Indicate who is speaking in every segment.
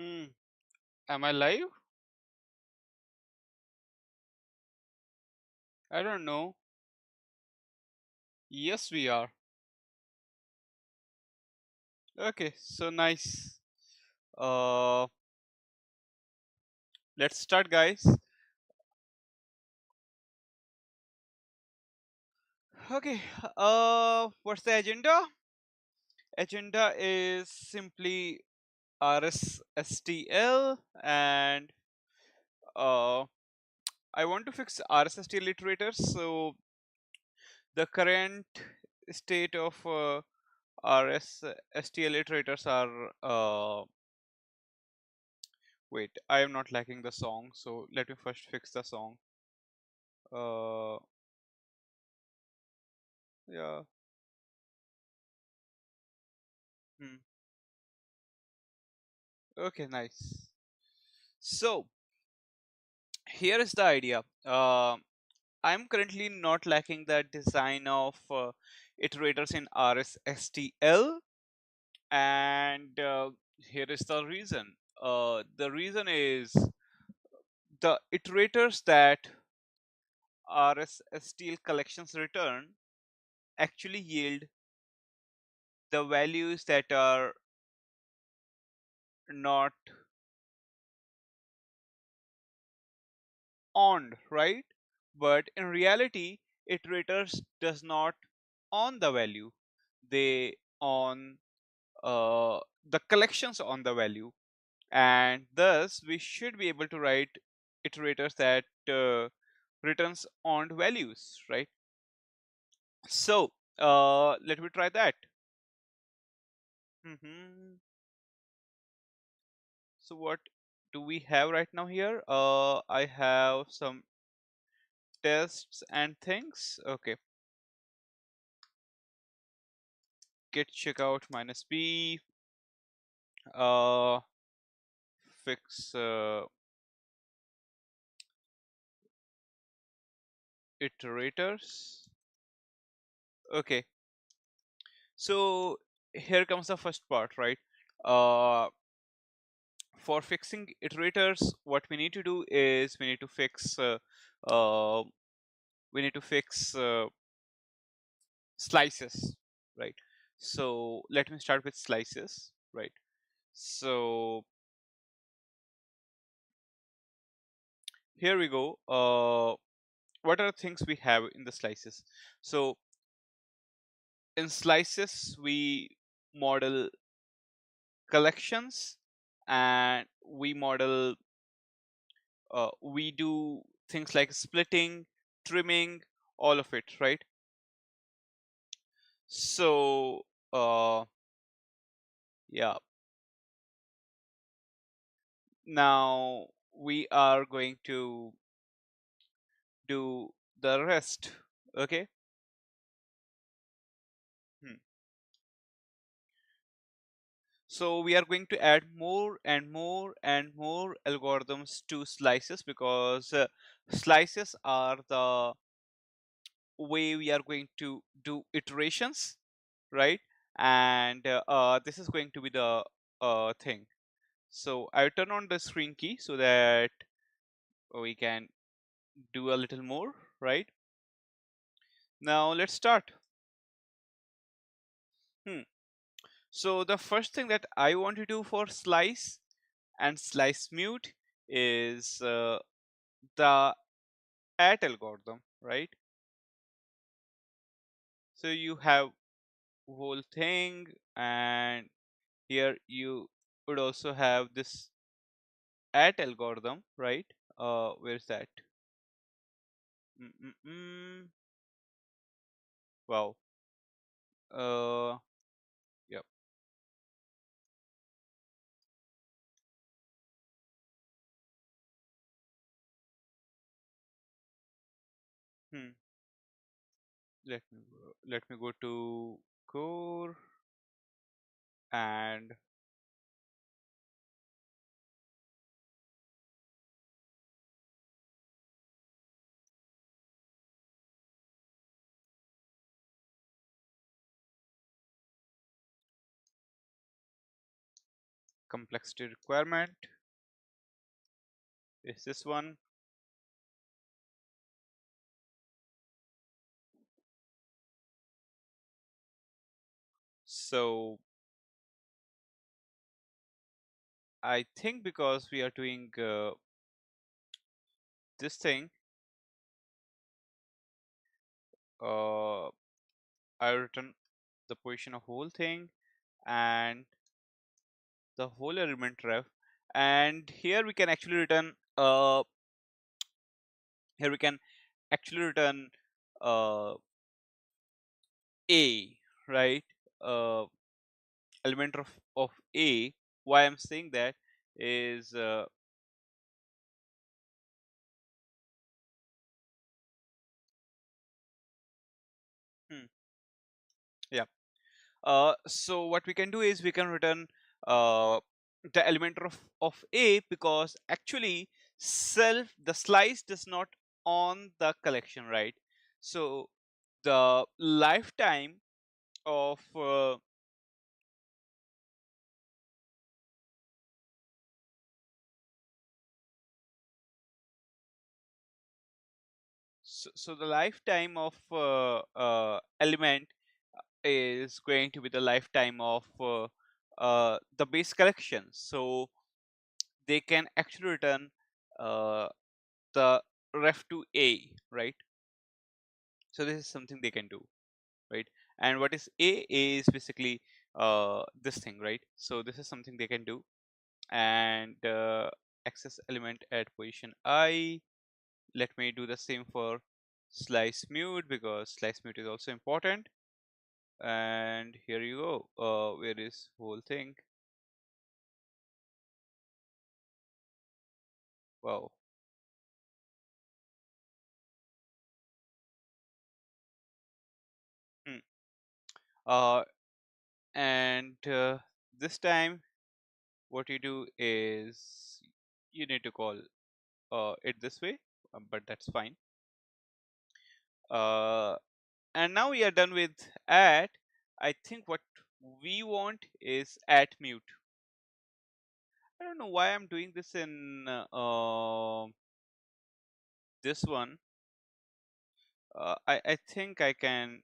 Speaker 1: Am I live? I don't know. Yes, we are. Okay, so nice. Uh, let's start, guys. Okay. What's the agenda? Agenda is simply rs-stl, and uh, I want to fix rs-stl iterators. So the current state of rs-stl iterators are wait, I am not liking the song, so let me first fix the song. Uh, yeah. Hmm. Okay, nice. So here is the idea. I'm currently not liking the design of iterators in rs-stl, and here is the reason. The reason is the iterators that rs-stl collections return actually yield the values that are not owned, right? But in reality, iterators does not own the value. They own the collections on the value, and thus we should be able to write iterators that returns owned values, right? So let me try that. hmm So what do we have right now here? I have some tests and things. Okay, git checkout minus b, uh, fix iterators. Okay, so here comes the first part, right? Uh, for fixing iterators, what we need to do is uh, we need to fix slices, right? So let me start with slices, right? So here we go. What are the things we have in the slices? So in slices, we model collections, and we do things like splitting, trimming, all of it, right? So yeah, now we are going to do the rest. Okay. Hmm. So we are going to add more and more and more algorithms to slices, because slices are the way we are going to do iterations, right? And this is going to be the thing. So I turn on the screen key so that we can do a little more, right? Now let's start. Hmm. So the first thing that I want to do for slice and slice mute is the at algorithm, right? So you have whole thing, and here you would also have this at algorithm, right? Where's that? Mm-mm-mm. Wow. Uh, yep. Hmm. Let me go to core and complexity requirement is this one. So I think because we are doing this thing, uh, I return the position of whole thing and the whole element ref, and here we can actually return here we can actually return uh, a, right, uh, element of a. Why I'm saying that is hmm, yeah. So what we can do is we can return uh, the element of a, because actually self the slice does not on the collection, right? So the lifetime of so the lifetime of element is going to be the lifetime of the base collection. So they can actually return uh, the ref to a, right? So this is something they can do, right? And what is a is basically this thing, right? So this is something they can do. And access element at position I. Let me do the same for slice mute, because slice mute is also important. And here you go. Where is whole thing? Wow. Hmm. uh, and this time what you do is you need to call it this way, but that's fine. uh, and now we are done with at. I think what we want is at mute. I don't know why I'm doing this in this one. I think I can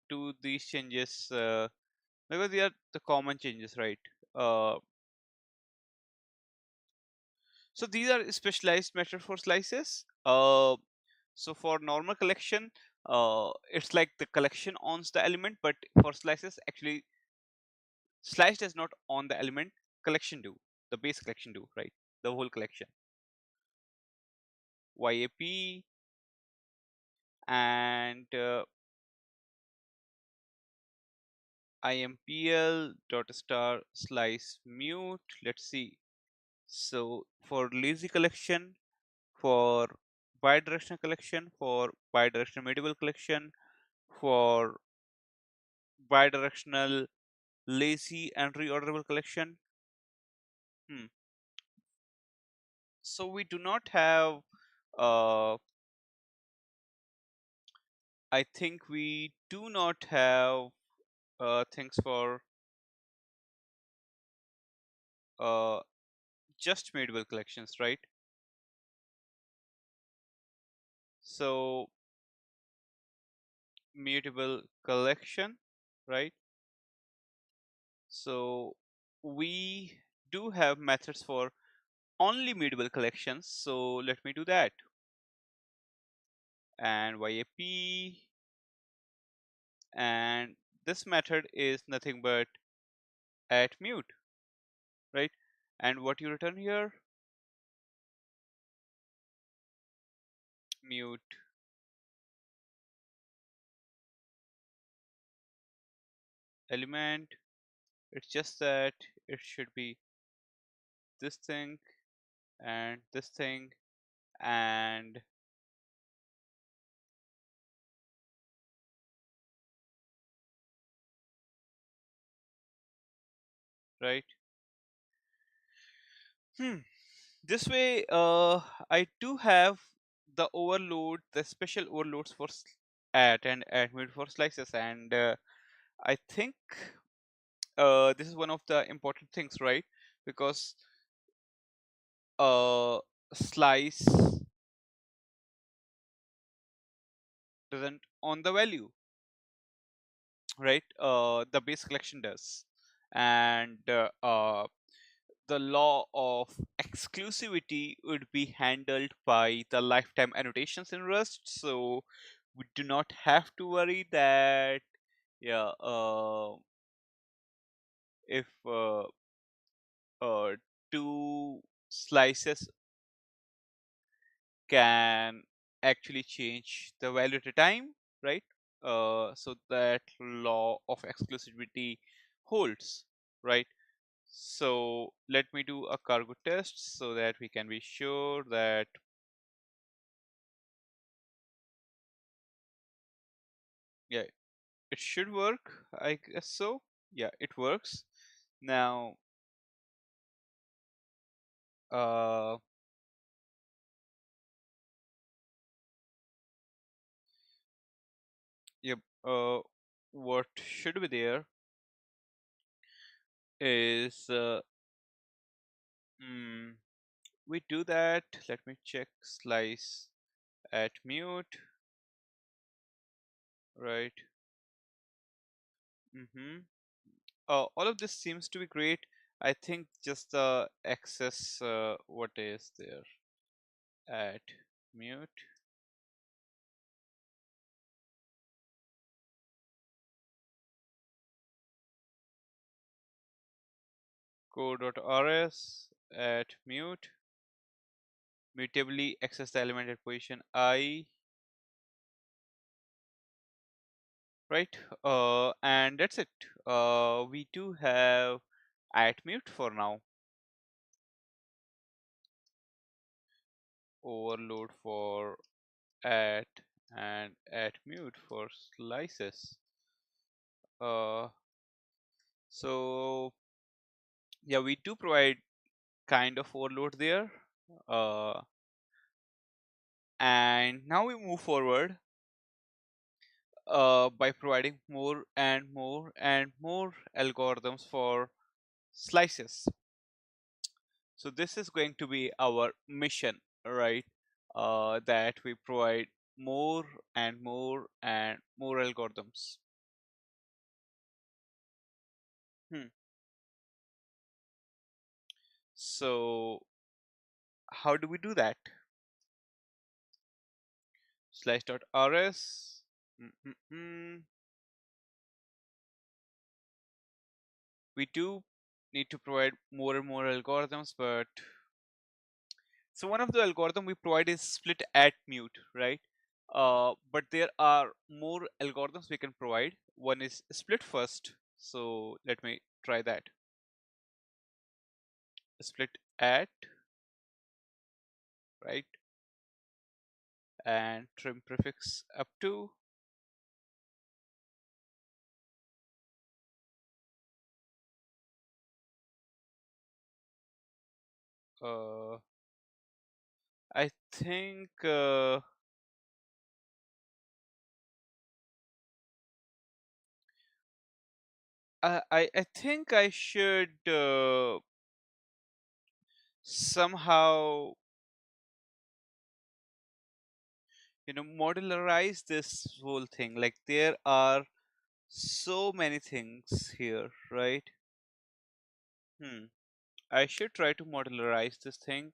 Speaker 1: do these changes because they are the common changes, right? uh, so these are specialized method for slices. So for normal collection, it's like the collection owns the element, but for slices, actually, slice does not own the element. Collection do. The base collection do, right? The whole collection. YAP and IMPL dot star slice mute. Let's see. So for lazy collection, for bidirectional collection, for bidirectional mutable collection, for bidirectional lazy and reorderable collection. Hmm. So we do not have. I think we do not have things for uh, just mutable collections, right? So mutable collection, right? So we do have methods for only mutable collections. So let me do that. And YAP, and this method is nothing but at mute, right? And what you return here, mute element. It's just that it should be this thing and this thing, and right. Hmm. This way, I do have the overload, the special overloads for at and at mute for slices, and I think this is one of the important things, right? Because slice doesn't own the value, right? The base collection does, and the law of exclusivity would be handled by the lifetime annotations in Rust, so we do not have to worry that, yeah, if uh, two slices can actually change the value at a time, right? So that law of exclusivity holds, right? So let me do a cargo test so that we can be sure that, yeah, it should work. I guess so. Yeah, it works. Now, uh, yep, what should be there is, mm, we do that. Let me check slice at mute, right? Mm-hmm. All of this seems to be great. I think just the access, what is there at mute, core.rs at mute, mutably access the element at position I, right? And that's it. We do have at mute for now. Overload for at and at mute for slices. Uh, so yeah, we do provide kind of overload there. Uh, and now we move forward by providing more and more and more algorithms for slices. So this is going to be our mission, right? That we provide more and more and more algorithms. Hmm. So how do we do that? Slice.rs. Mm-mm-mm. We do need to provide more and more algorithms, but so one of the algorithm we provide is split at mute, right? But there are more algorithms we can provide. One is split first. So let me try that. Split at, right? And trim prefix up to. Uh, I think I think I should somehow, modularize this whole thing. Like there are so many things here, right? Hmm. I should try to modularize this thing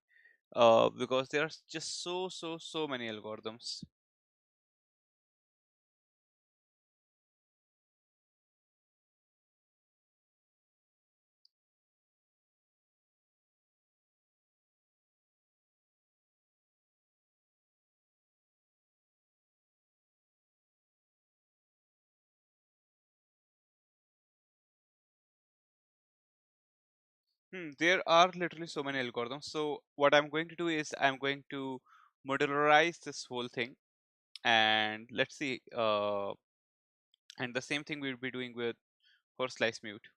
Speaker 1: because there are just so many algorithms. There are literally so many algorithms. So what I'm going to do is I'm going to modularize this whole thing, and let's see. And the same thing we'll be doing with for slice mute.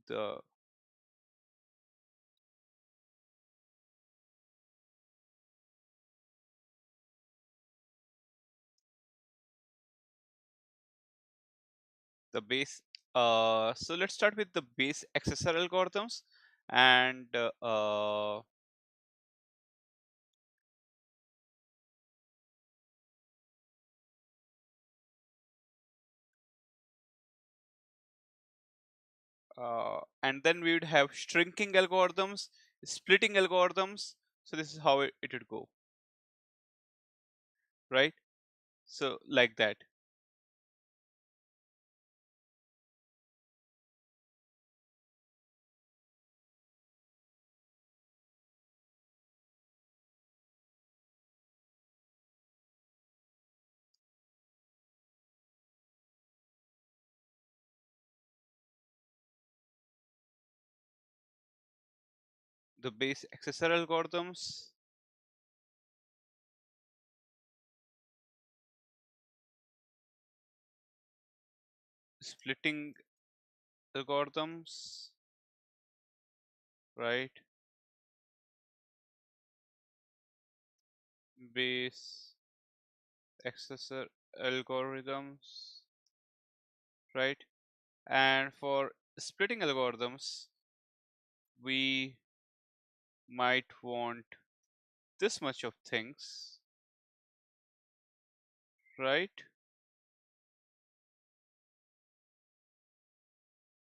Speaker 1: The, the base. So let's start with the base accessor algorithms, and and then we would have shrinking algorithms, splitting algorithms. So this is how it would go, right? So like that. The base accessor algorithms, splitting algorithms, right? Base accessor algorithms, right? And for splitting algorithms, we might want this much of things, right?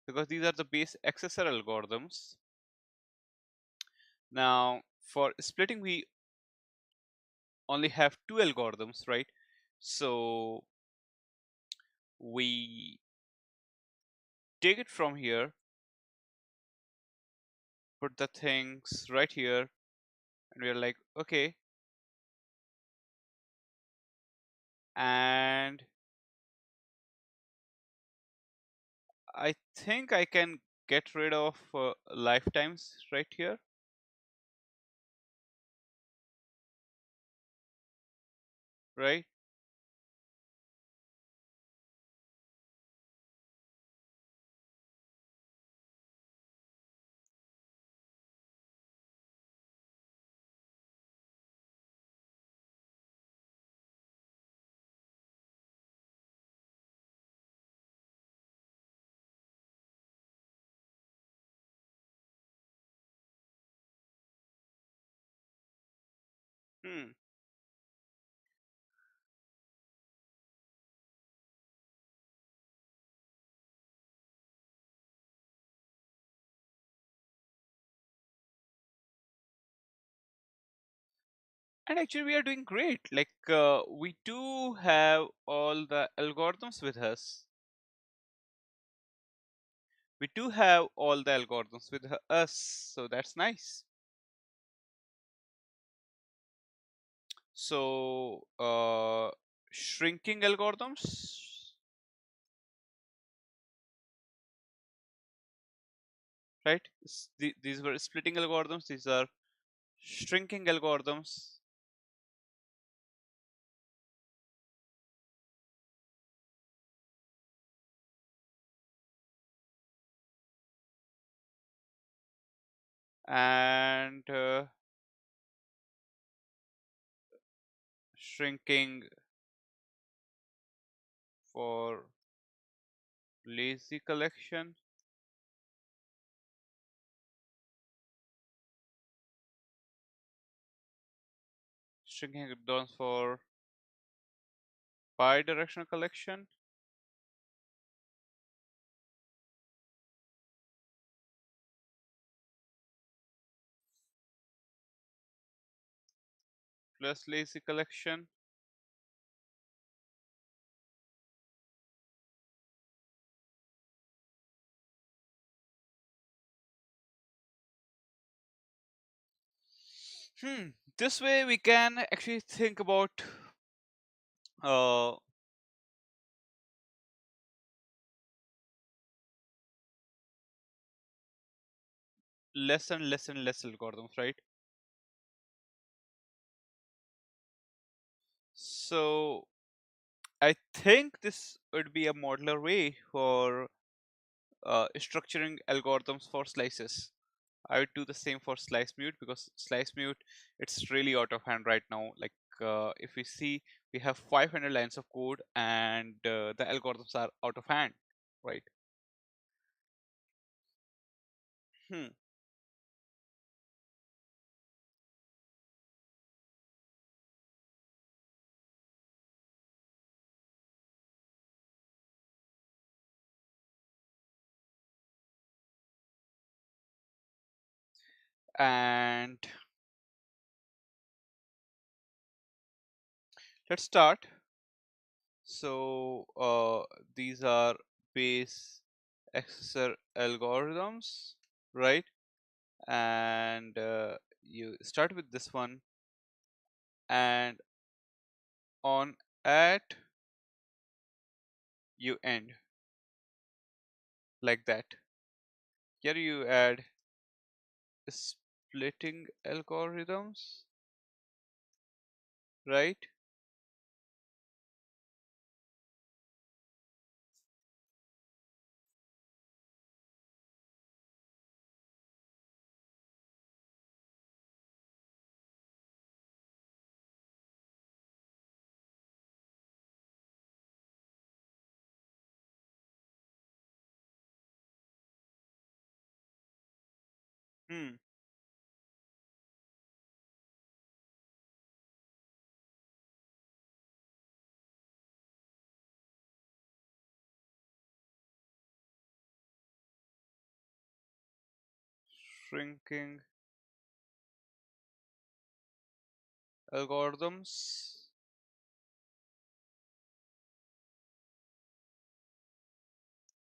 Speaker 1: Because these are the base accessor algorithms. Now, for splitting, we only have two algorithms, right? So we take it from here, put the things right here, and we're like, okay, and I think I can get rid of lifetimes right here, right? Hmm. And actually, we are doing great. Like, we do have all the algorithms with us. We do have all the algorithms with us, so that's nice. So, shrinking algorithms, right? These were splitting algorithms. These are shrinking algorithms. And shrinking for lazy collection, shrinking algorithms for bidirectional collection, plus lazy collection. This way we can actually think about uh, less and less and less algorithms, right? So I think this would be a modular way for structuring algorithms for slices. I would do the same for slice mute because slice mute, it's really out of hand right now. Like if we see, we have 500 lines of code and the algorithms are out of hand. right? Hmm. And let's start. So these are base accessor algorithms, right? And you start with this one, and on at you end like that. Here you add splitting algorithms, right? Hmm. Shrinking algorithms,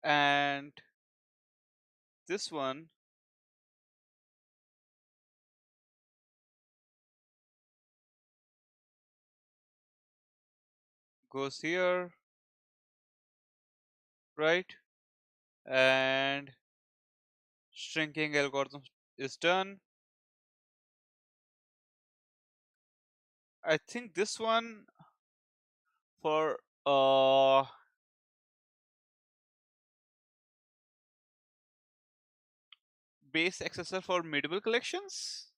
Speaker 1: and this one goes here, right? And shrinking algorithm is done. I think this one for base accessor for medieval collections.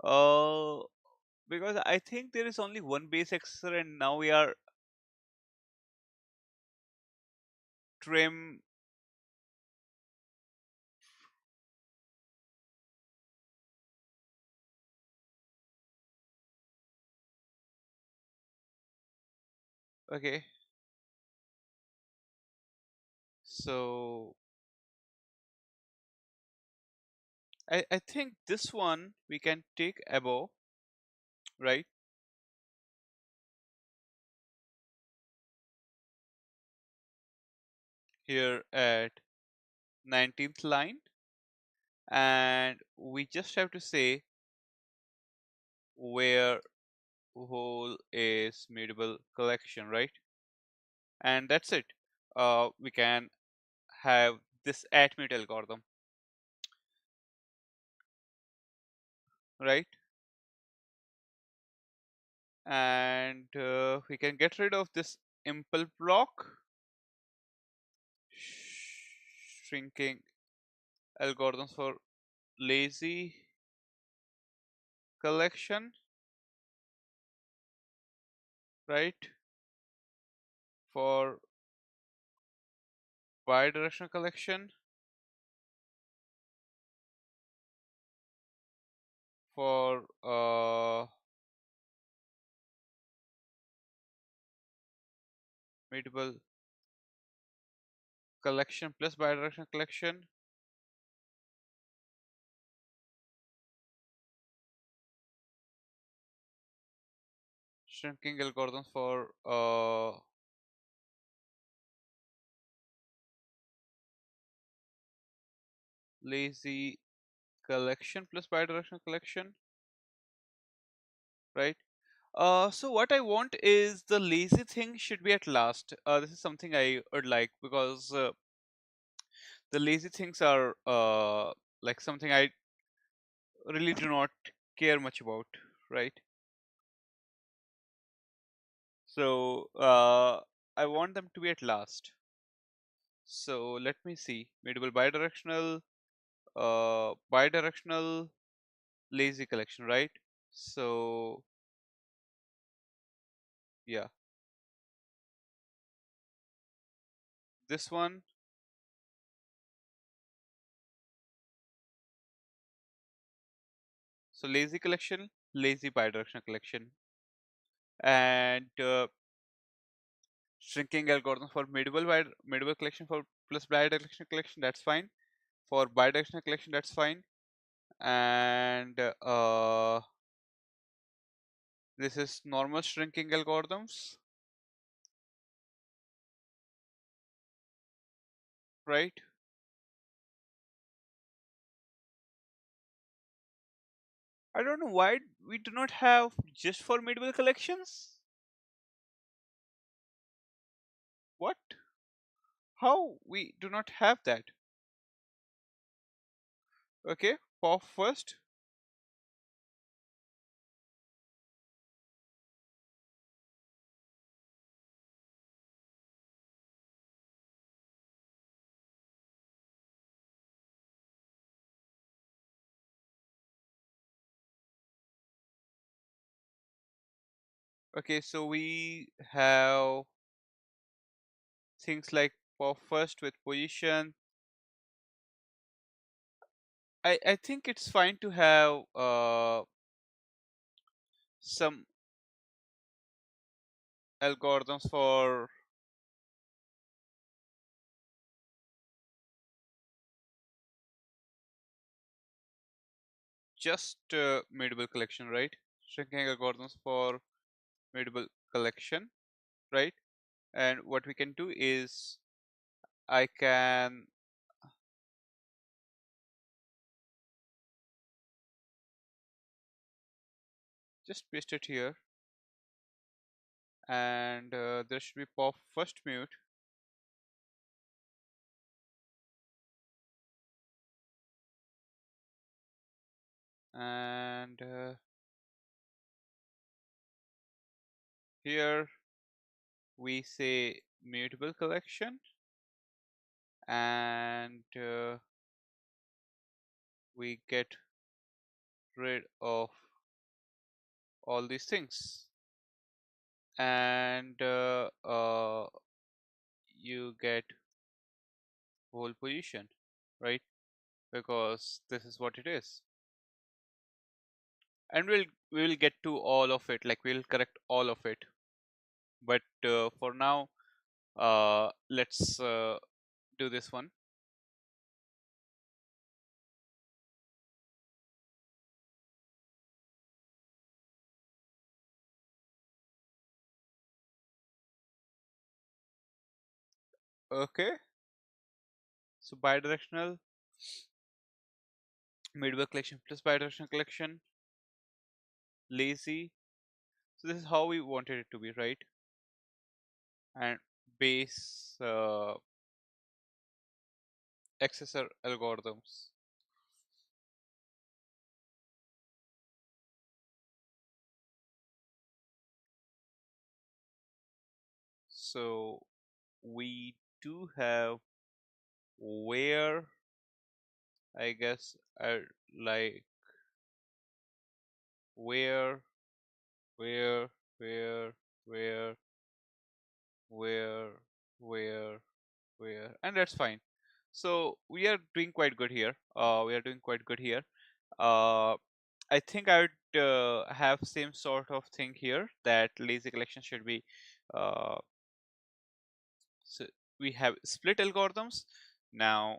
Speaker 1: Uh, because I think there is only one base accessor, and now we are trim. Okay, so I think this one we can take above, right? Here at 19th line, and we just have to say where whole is mutable collection, right? And that's it. We can have this at mute algorithm, right? And we can get rid of this impl block, shrinking algorithms for lazy collection, right? For bidirectional collection, for mutable collection plus bidirectional collection, shrinking algorithms for lazy collection plus bidirectional collection, right? So what I want is the lazy thing should be at last. This is something I would like because the lazy things are like something I really do not care much about, right? So I want them to be at last. So let me see. Mutable bidirectional lazy collection, right? So yeah, this one. So lazy collection, lazy bidirectional collection, and shrinking algorithm for medieval collection for plus bidirectional collection. That's fine. For bidirectional collection, that's fine. And this is normal shrinking algorithms, right? I don't know why we do not have just for medieval collections. What? How we do not have that? Okay, pop first. Okay, so we have things like pop first with position. I think it's fine to have some algorithms for just medieval collection, right? Shrinking algorithms for medieval collection, right? And what we can do is I can just paste it here, and there should be pop first mute, and here we say mutable collection, and we get rid of all these things, and you get whole position, right? Because this is what it is, and we will get to all of it, like we'll correct all of it, but for now let's do this one. Okay, so bidirectional midway collection plus bidirectional collection, lazy. So this is how we wanted it to be, right? And base accessor algorithms. So we do have where, I guess, like where, where, where, where, where, where, where, and that's fine. So we are doing quite good here. We are doing quite good here. Uh, I think I would have same sort of thing here, that lazy collection should be uh, so we have split algorithms now.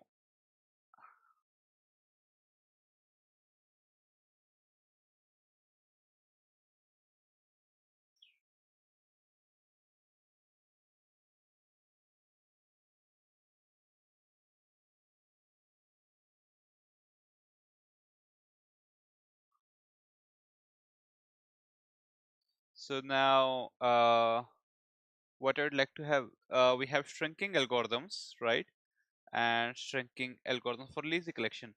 Speaker 1: So now what I would like to have, we have shrinking algorithms, right? And shrinking algorithms for lazy collection.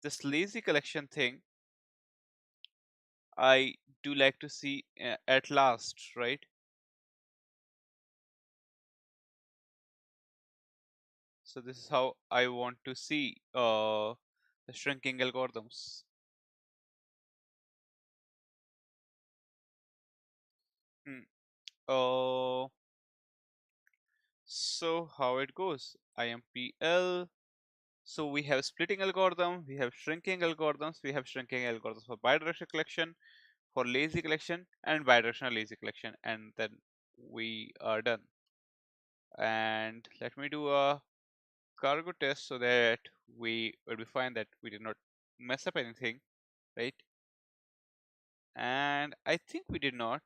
Speaker 1: This lazy collection thing I do like to see at last, right? So this is how I want to see the shrinking algorithms. Hmm. Uh, So how it goes? IMPL. So we have splitting algorithm, we have shrinking algorithms, we have shrinking algorithms for bidirectional collection, for lazy collection, and bidirectional lazy collection, and then we are done. And let me do a cargo test so that we will be fine that we did not mess up anything, right? And I think we did not.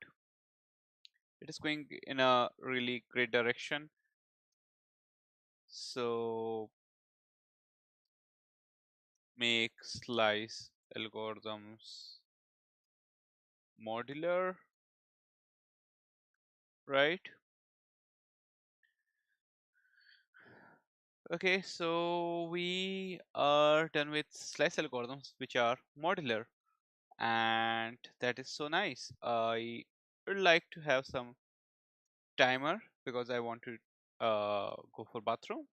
Speaker 1: It is going in a really great direction. So make slice algorithms modular, right? Okay, so we are done with slice algorithms which are modular, and that is so nice. I would like to have some timer because I want to go for bathroom.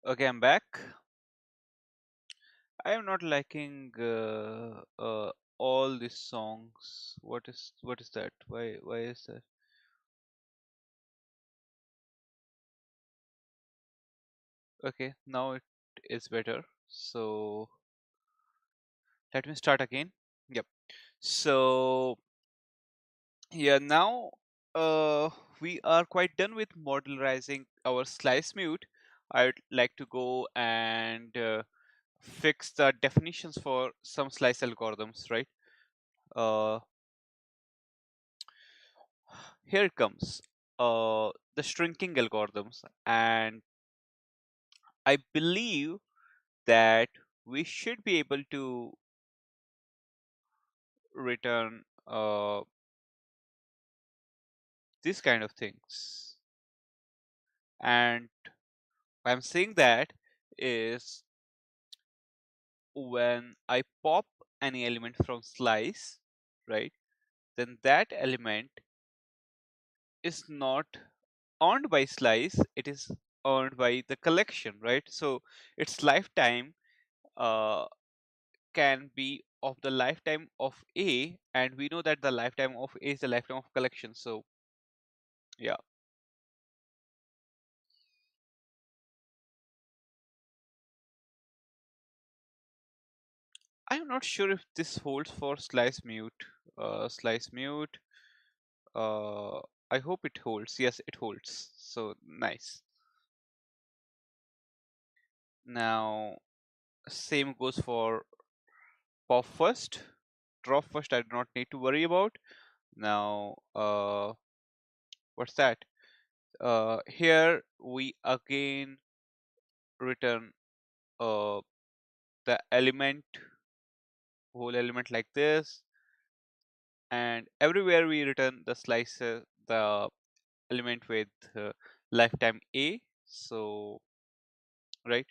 Speaker 1: Okay, I'm back. I am not liking all these songs. What is that? Why is that? Okay, now it is better. So let me start again. Yep. So yeah, now uh, we are quite done with modularizing our slice mute. I'd like to go and fix the definitions for some slice algorithms, right? Uh, Here it comes. The shrinking algorithms, and I believe that we should be able to return these kind of things. And I'm saying that is when I pop any element from slice, right? Then that element is not earned by slice, it is earned by the collection, right? So its lifetime uh, can be of the lifetime of A, and we know that the lifetime of A is the lifetime of collection. So yeah, I'm not sure if this holds for slice mute. Slice mute. Uh, I hope it holds. Yes, it holds. So nice. Now same goes for pop first. Drop first. I do not need to worry about. Now what's that? Here we again return uh, the element, whole element like this, and everywhere we return the slicer, the element with lifetime A. So right,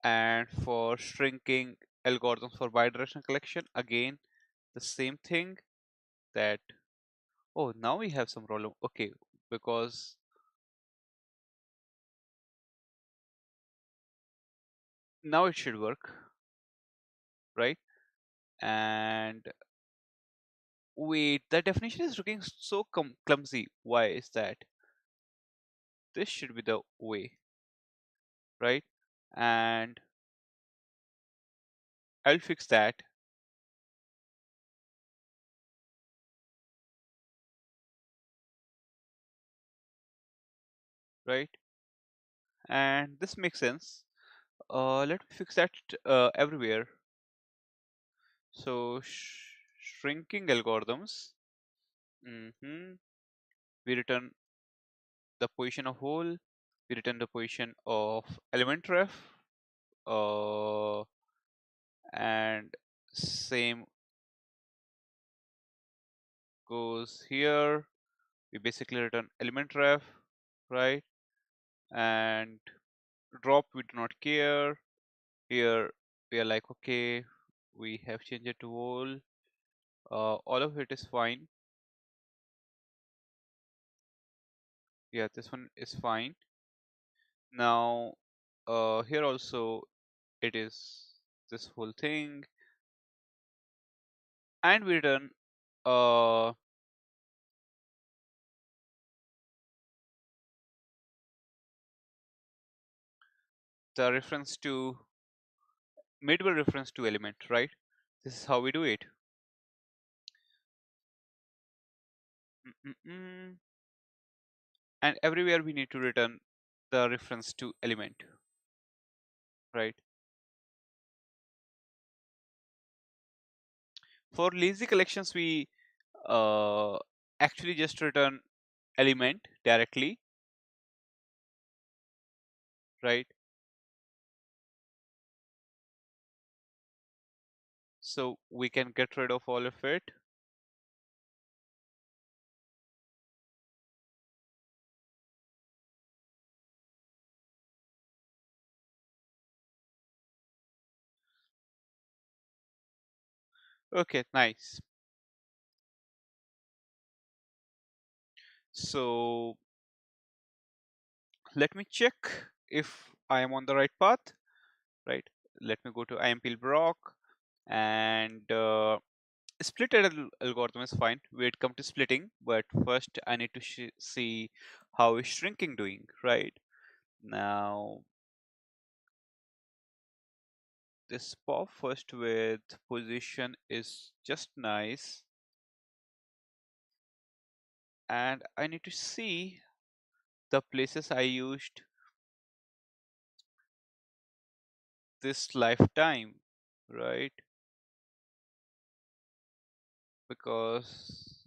Speaker 1: and for shrinking algorithms for bidirectional collection, again the same thing. That oh, now we have some problem. Okay, because now it should work, right? And wait, the definition is looking so clumsy. Why is that? This should be the way, right? And I'll fix that, right? And this makes sense. Let me fix that everywhere. So shrinking algorithms. We return the position of whole. We return the position of element ref. Uh, and same goes here. We basically return element ref, right? And drop we do not care. Here we are like okay, we have changed it to whole. All of it is fine. Yeah, this one is fine. Now here also it is this whole thing, and we return uh, the reference to midway reference to element, right? This is how we do it. Mm-mm-mm. And everywhere we need to return the reference to element, right? For lazy collections, we uh, actually just return element directly, right? So we can get rid of all of it. Okay, nice. So let me check if I am on the right path, right? Let me go to IMPL block, and splitted algorithm is fine. We'd come to splitting, but first I need to see how is shrinking doing, right? Now this pop first with position is just nice, and I need to see the places I used this lifetime, right? Because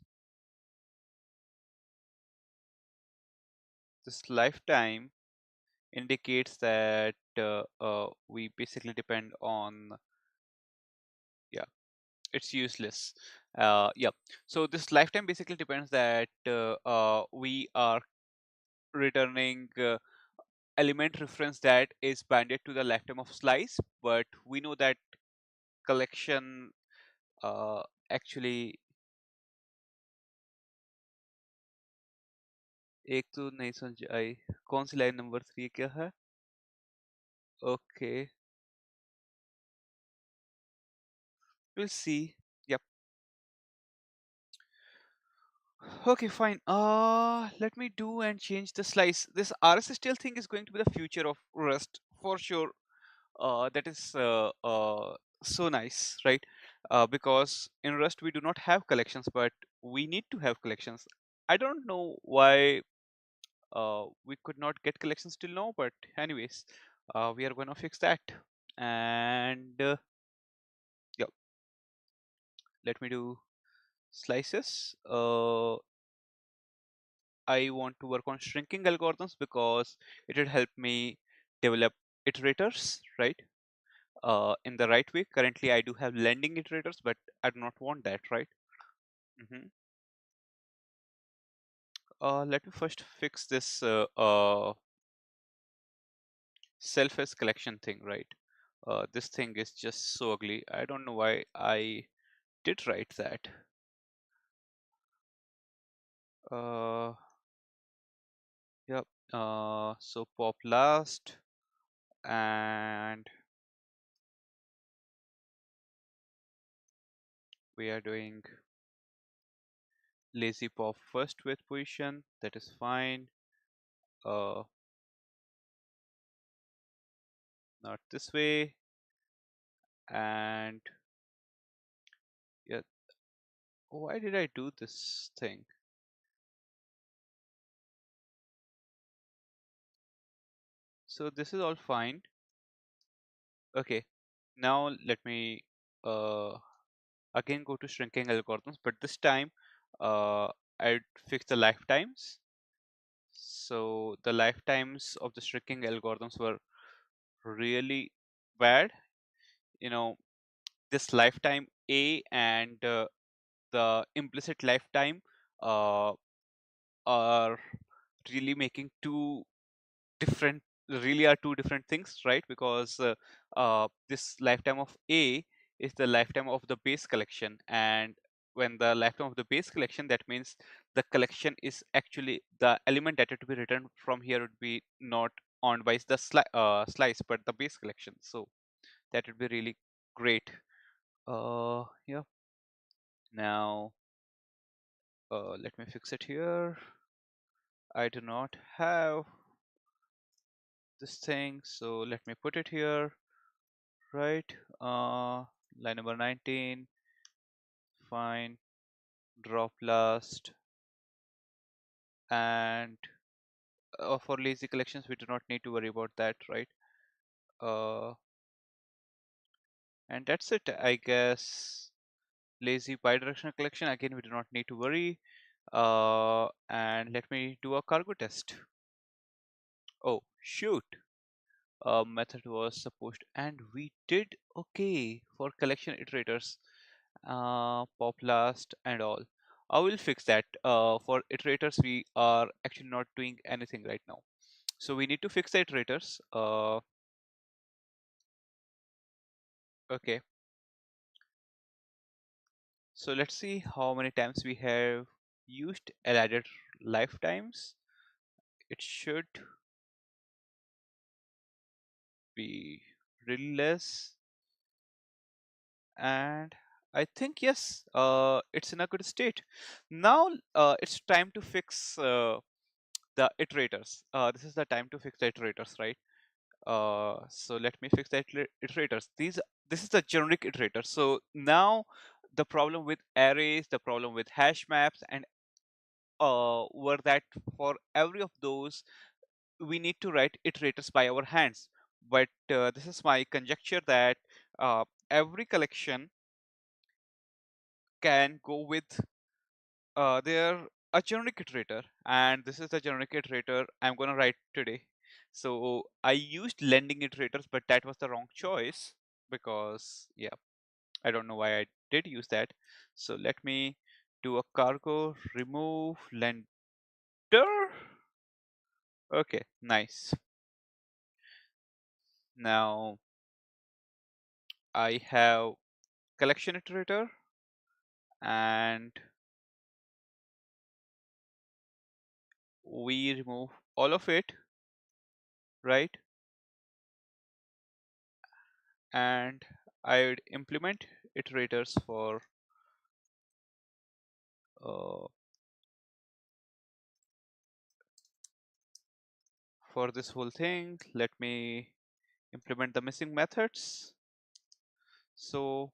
Speaker 1: this lifetime indicates that we basically depend on, yeah, it's useless. Yeah, so this lifetime basically depends that we are returning element reference that is banded to the lifetime of slice, but we know that collection uh, actually एक तो नहीं समझ आई कौन सी line number 3 क्या है okay we'll see. Yep. Okay, fine. Let me do and change the slice. This rs-stl thing is going to be the future of Rust for sure. That is so nice, right? Because in Rust we do not have collections, but we need to have collections. I don't know why we could not get collections till now, but anyways, we are gonna fix that. And yeah, let me do slices. I want to work on shrinking algorithms because it will help me develop iterators, right? In the right way. Currently, I do have lending iterators, but I do not want that, right? hmm Let me first fix this self-as collection thing, right? This thing is just so ugly. I don't know why I did write that. Uh, yep. So pop last, and we are doing lazy pop first with position. That is fine. Uh, Not this way. And yeah, why did I do this thing? So this is all fine. Okay, now let me uh, again go to shrinking algorithms, but this time uh, I'd fix the lifetimes. So the lifetimes of the shrinking algorithms were really bad. You know, this lifetime A and the implicit lifetime uh, are really making two different really are two different things, right? Because this lifetime of A is the lifetime of the base collection, and when the lifetime of the base collection, that means the collection is actually the element that to be written from here would be not owned by the slice but the base collection. So that would be really great. Yeah. Now let me fix it here. I do not have this thing, so let me put it here. Right, line number 19, fine, drop last, and for lazy collections, we do not need to worry about that, right? Uh, and that's it, I guess. Lazy bidirectional collection, again, we do not need to worry. And let me do a cargo test. Oh, shoot. Method was supposed, and we did okay for collection iterators. Pop last and all. I will fix that. For iterators, we are actually not doing anything right now. So we need to fix the iterators. Okay. So let's see how many times we have used added lifetimes. It should be really less. And I think yes, it's in a good state. Now it's time to fix the iterators. This is the time to fix the iterators, right? So let me fix the iterators. This is the generic iterator. So now the problem with arrays, the problem with hash maps, and were that for every of those we need to write iterators by our hands. but this is my conjecture that every collection can go with their a generic iterator, and this is the generic iterator I'm going to write today. So I used lending iterators, but that was the wrong choice because yeah, I don't know why I did use that. So let me do a cargo remove lender. Okay, nice. Now I have collection iterator, and we remove all of it, right? And I would implement iterators uh, for this whole thing. Let me implement the missing methods. So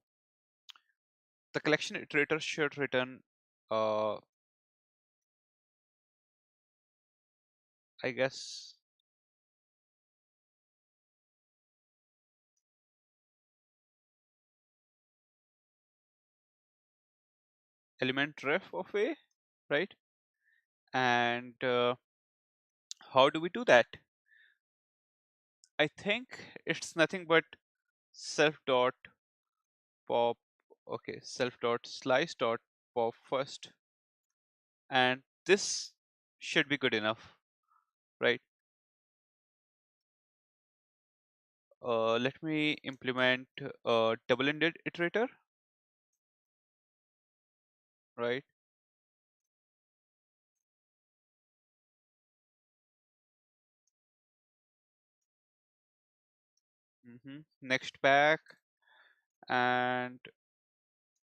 Speaker 1: the collection iterator should return, uh, I guess, element ref of a, right? And how do we do that? I think it's nothing but self dot pop. Okay, self dot slice dot pop first, and this should be good enough, right? Let me implement a double-ended iterator, right? Next back, and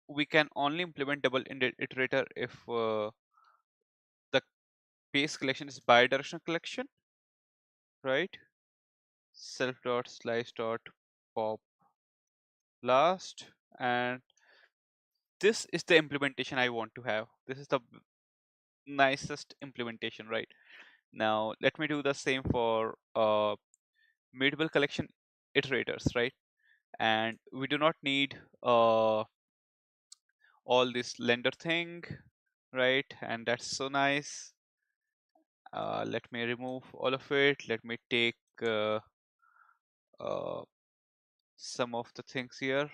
Speaker 1: we can only implement double-ended iterator if the base collection is bidirectional collection, right? Self dot slice dot pop last, and this is the implementation I want to have. This is the nicest implementation, right? Now let me do the same for mutable collection iterators, right? And we do not need all this lender thing, right? And that's so nice. Let me remove all of it. Let me take uh, some of the things here,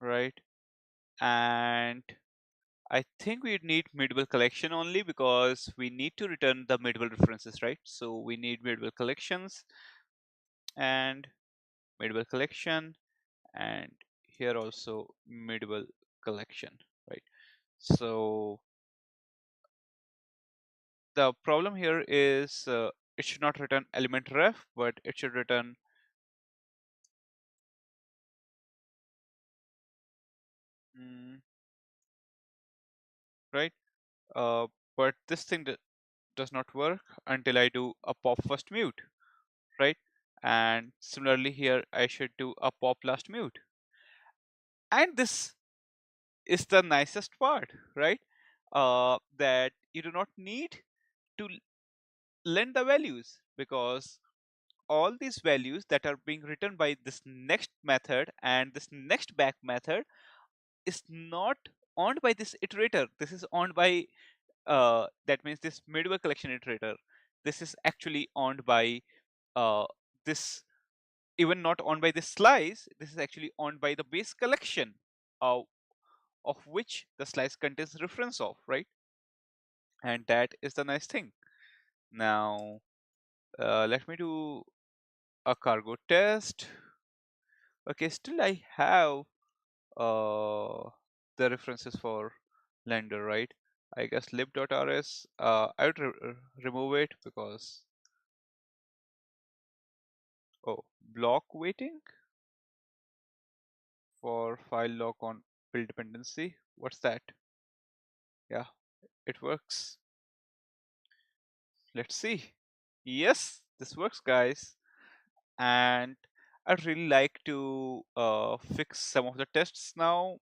Speaker 1: right? And I think we need mutable collection only because we need to return the mutable references, right? So we need mutable collections and mutable collection, and here also mutable collection, right? So the problem here is it should not return element ref, but it should return mm, right. Uh, but this thing does not work until I do a pop first mute, right? And similarly here I should do a pop last mute. And this is the nicest part, right? That you do not need to lend the values because all these values that are being written by this next method and this next back method is not owned by this iterator. This is owned by that means this middleware collection iterator. This is actually owned by uh, this, even not owned by this slice. This is actually owned by the base collection uh, of which the slice contains reference of, right? And that is the nice thing. Now let me do a cargo test. Okay, still I have the references for lender, right? I guess lib.rs, I would remove it because, oh, block waiting for file lock on build dependency. What's that? Yeah, it works. Let's see. Yes, this works, guys. And I'd really like to fix some of the tests now.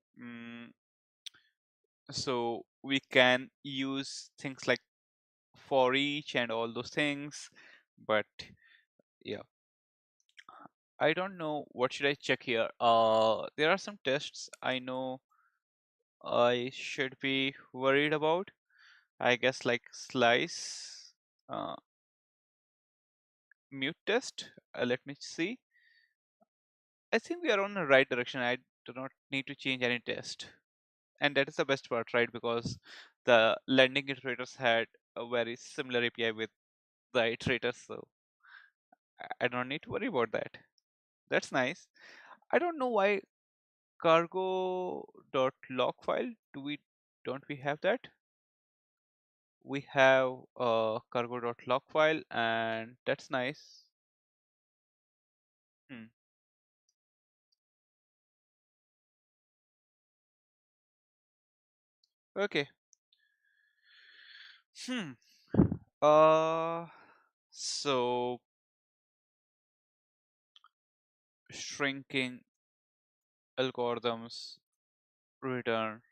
Speaker 1: So we can use things like for each and all those things, but Yeah, I don't know what should I check here. There are some tests I know I should be worried about. I guess like slice, uh, mute test. Let me see. I think we are on the right direction. I do not need to change any test. And that is the best part, right? Because the lending iterators had a very similar API with the iterators, so I don't need to worry about that. That's nice. I don't know why cargo.log file. Don't we have that? We have a cargo.log file, and that's nice. Hmm. Okay. Hmm. Uh. So shrinking algorithms return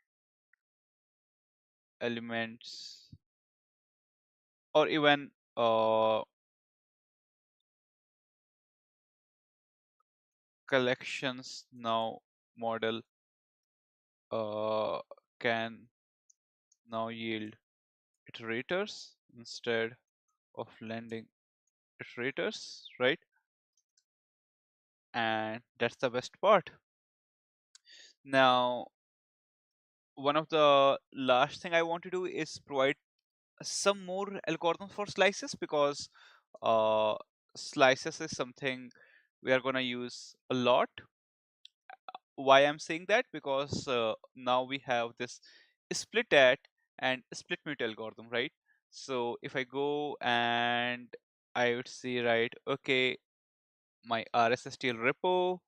Speaker 1: elements, or even collections now model uh, can now yield iterators instead of lending iterators, right? And that's the best part. Now, one of the last thing I want to do is provide some more algorithms for slices, because uh, slices is something we are going to use a lot. Why I'm saying that? Because now we have this split at and split mute algorithm, right? So if I go and I would see, right, okay, my rs-stl repo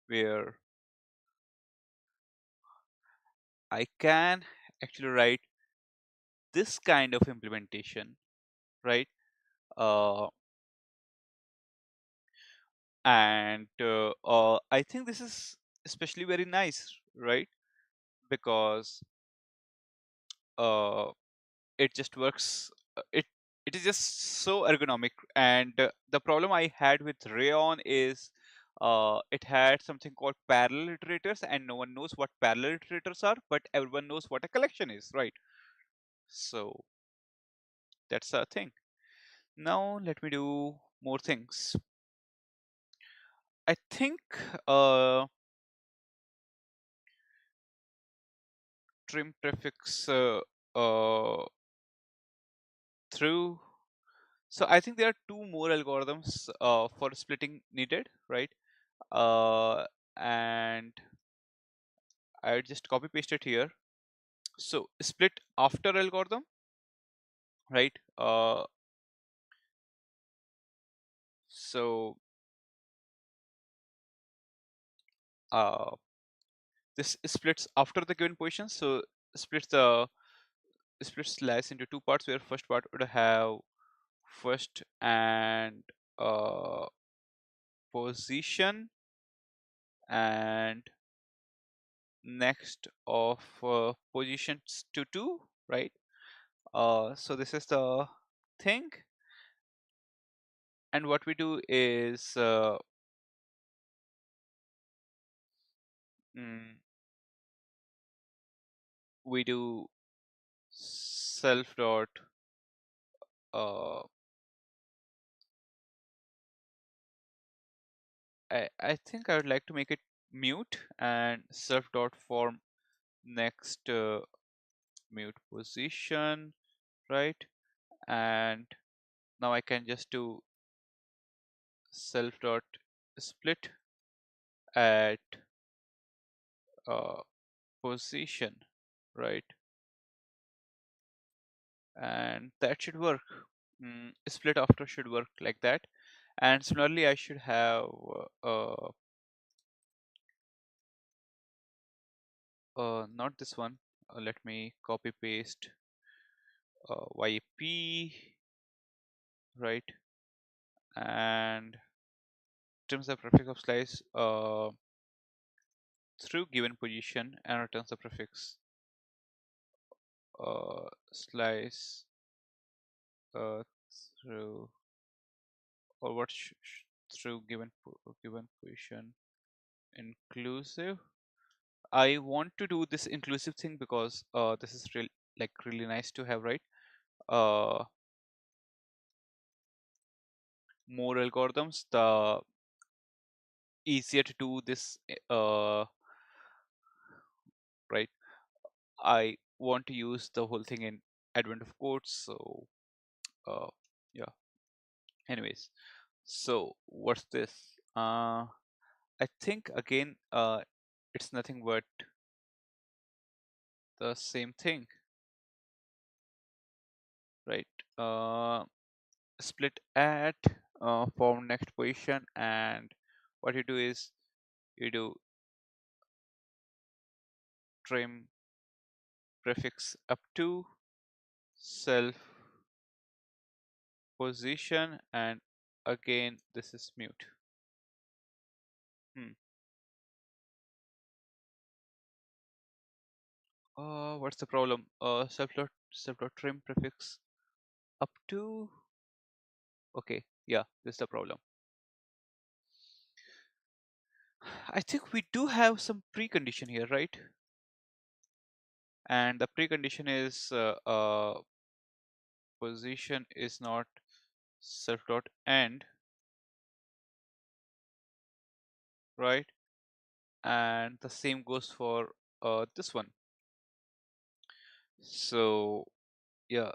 Speaker 1: where I can actually write this kind of implementation, right? Uh, and I think this is especially very nice, right? Because uh, it just works. It is just so ergonomic. And the problem I had with Rayon is it had something called parallel iterators, and no one knows what parallel iterators are, but everyone knows what a collection is, right? So that's a thing. Now let me do more things. I think uh, trim prefix uh, through. So I think there are two more algorithms for splitting needed, right? And I just copy paste it here. So split after algorithm, right? So uh, this splits after the given position. So splits the splits slice into two parts, where first part would have first and uh, position, and next of positions to two, right? So this is the thing, and what we do is mm, we do self dot uh, I think I would like to make it mute, and self dot form next mute position, right? And now I can just do self dot split at uh, position, right? And that should work. Split after should work like that. And similarly, I should have not this one. Let me copy paste YP, right? And returns the prefix of slice through given position, and returns the prefix slice uh, through. or what through given position inclusive. I want to do this inclusive thing because this is really nice to have, right? uh More algorithms, the easier to do this, right? I want to use the whole thing in advent of quotes, so uh yeah. Anyways, so what's this? I think again, it's nothing but the same thing, right? uh Split at form next position, and what you do is you do trim prefix up to self position, and again this is mute. hmm. What's the problem? Self dot trim prefix up to. Okay, yeah, this is the problem. I think we do have some precondition here, right? And the precondition is position is not self dot end, right? And the same goes for this one. So yeah,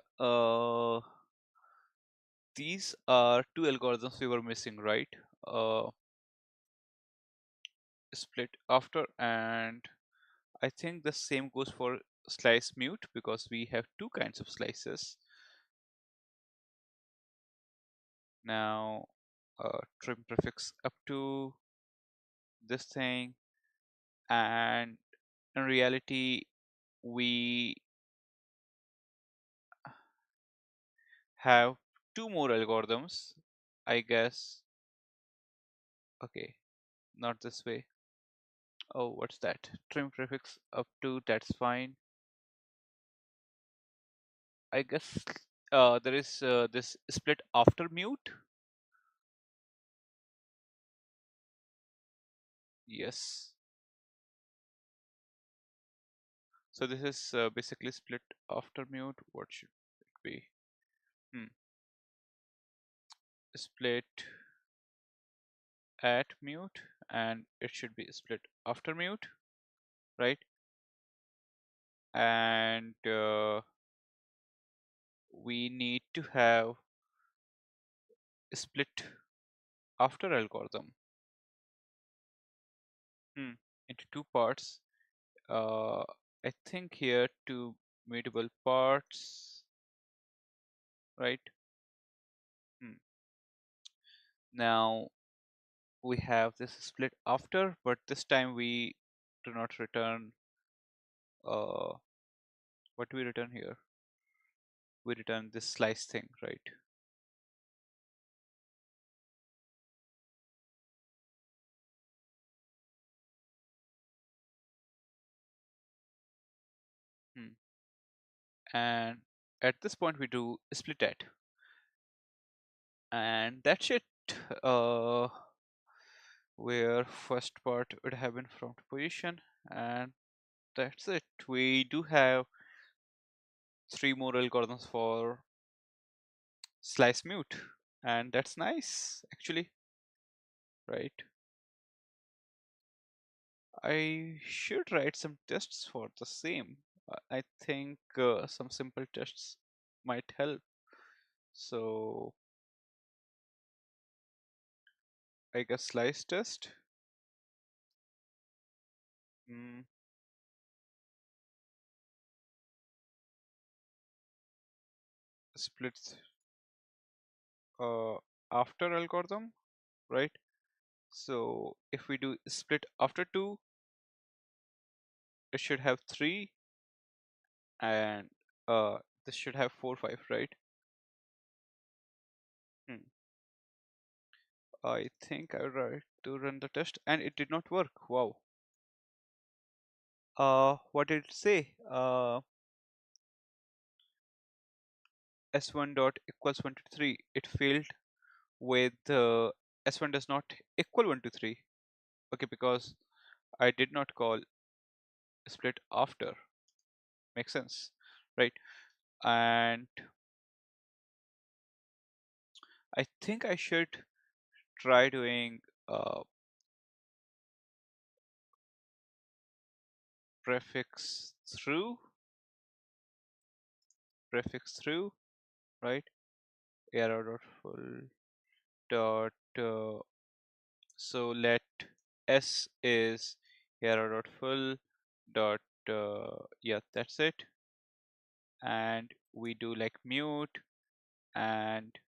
Speaker 1: these are two algorithms we were missing, right? uh Split after, and I think the same goes for slice mute because we have two kinds of slices. Now trim prefix up to this thing, and in reality we have two more algorithms, I guess. Okay, not this way. Oh, what's that? Trim prefix up to, that's fine. I guess there is this split after mute. Yes. So this is basically split after mute. What should it be? Hmm. Split at mute, and it should be split after mute, right? And we need to have split after algorithm, into two parts. Uh, I think here two mutable parts, right? Hmm. Now we have this split after, but this time we do not return. Uh, what do we return here? We return this slice thing, right? Hmm. And at this point we do split at, and that's it. Uh, where first part would have been from position, and that's it. We do have three more algorithms for slice mute, and that's nice actually, right? I should write some tests for the same. I think some simple tests might help. So I guess slice test. mm, Splits uh, after algorithm, right? So if we do split after 2, it should have 3, and uh, this should have 4, 5, right? Hmm. I think I tried to run the test and it did not work. Wow. What did it say? S1 dot equals 1 to 3. It failed with s1 does not equal 1 to 3. Okay, because I did not call split after. Makes sense, right? And I think I should try doing uh, prefix through, prefix through, right? Error dot full dot so let s is error dot full dot yeah, that's it. And we do like mute, and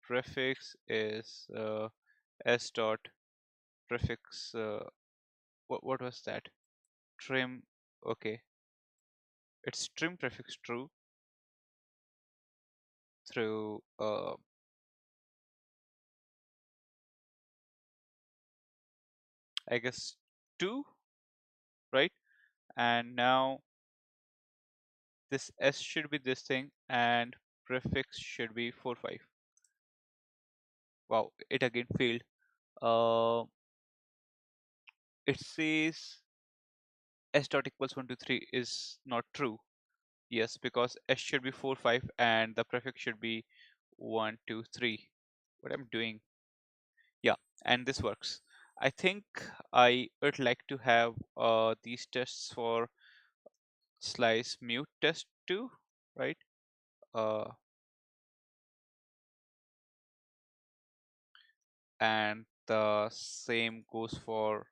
Speaker 1: prefix is s dot prefix what was that? Trim. Okay, it's trim prefix true through I guess 2, right? And now this s should be this thing, and prefix should be 4 5. Wow, it again failed. uh it says s dot equals 1 to 3 is not true. Yes, because s should be 4 5 and the prefix should be 1 2 3. What I'm doing? Yeah, and this works. I think I would like to have these tests for slice mute test too, right? uh and the same goes for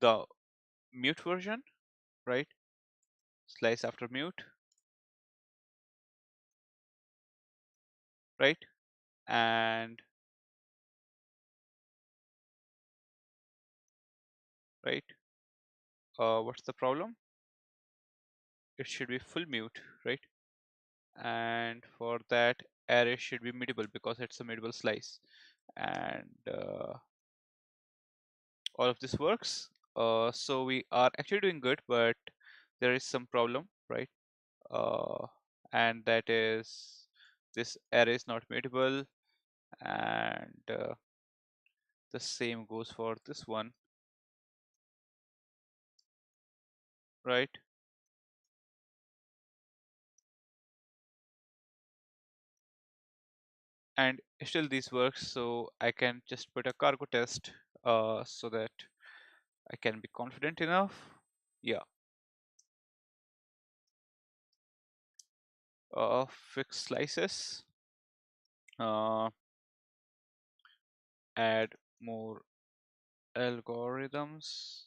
Speaker 1: the mute version, right? Slice after mute, right? And right, what's the problem? It should be full mute, right? And for that, array should be mutable because it's a mutable slice. And all of this works. So we are actually doing good, but there is some problem, right? uh, and that is this array is not mutable, and the same goes for this one, right? And still this works, so I can just put a cargo test so that I can be confident enough. Yeah, fix slices, uh, add more algorithms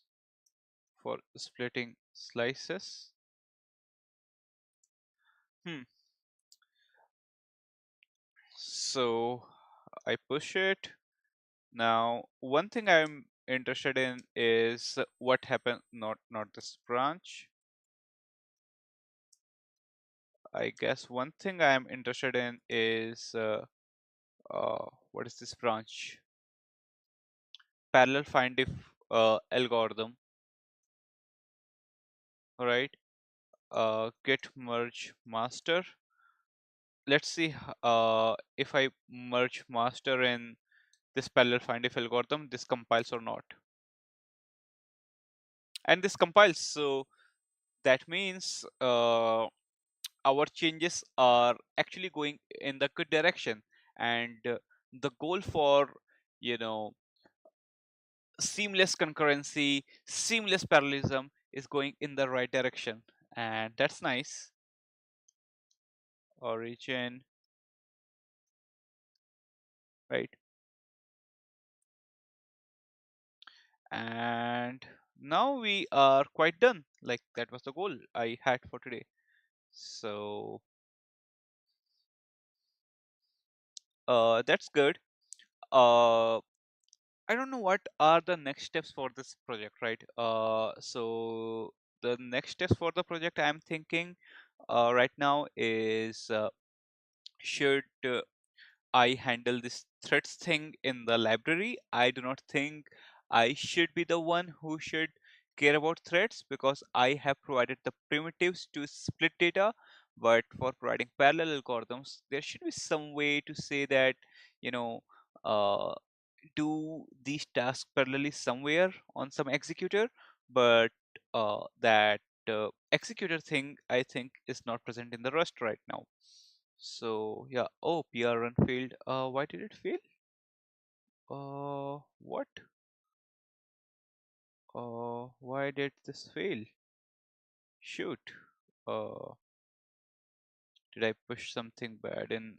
Speaker 1: for splitting slices. Hmm. So I push it. Now, one thing I'm interested in is what happened, not this branch. I guess one thing I'm interested in is what is this branch? Parallel find if algorithm, right? Git merge master. Let's see if I merge master in this parallel find if algorithm, this compiles or not. And this compiles, so that means our changes are actually going in the good direction, and the goal for you know seamless concurrency, seamless parallelism is going in the right direction, and that's nice. Origin, right? And now we are quite done. Like that was the goal I had for today. So that's good. uh I don't know what are the next steps for this project, right? So the next steps for the project I'm thinking right now is should I handle this threads thing in the library. I do not think I should be the one who should care about threads because I have provided the primitives to split data. But for providing parallel algorithms, there should be some way to say that, you know, uh, do these tasks parallelly somewhere on some executor, but that executor thing I think is not present in the Rust right now. So yeah, oh, PR run failed. Why did it fail? What? Why did this fail? Shoot. Uh, did I push something bad in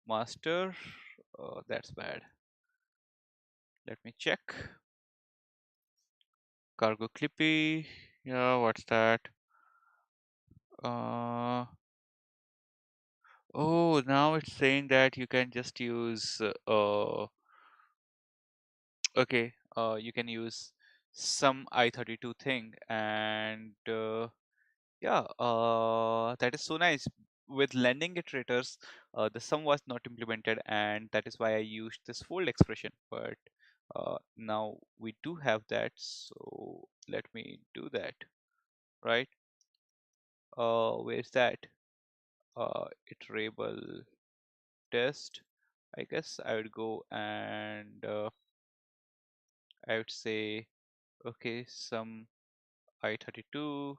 Speaker 1: master? That's bad. Let me check. Cargo Clippy. Yeah, what's that? Uh, oh, now it's saying that you can just use okay, you can use some I32 thing, and yeah, that is so nice. With lending iterators, the sum was not implemented, and that is why I used this fold expression. But now we do have that, so let me do that, right? Where's that? Iterable test. I guess I would go and I would say, okay, some I32,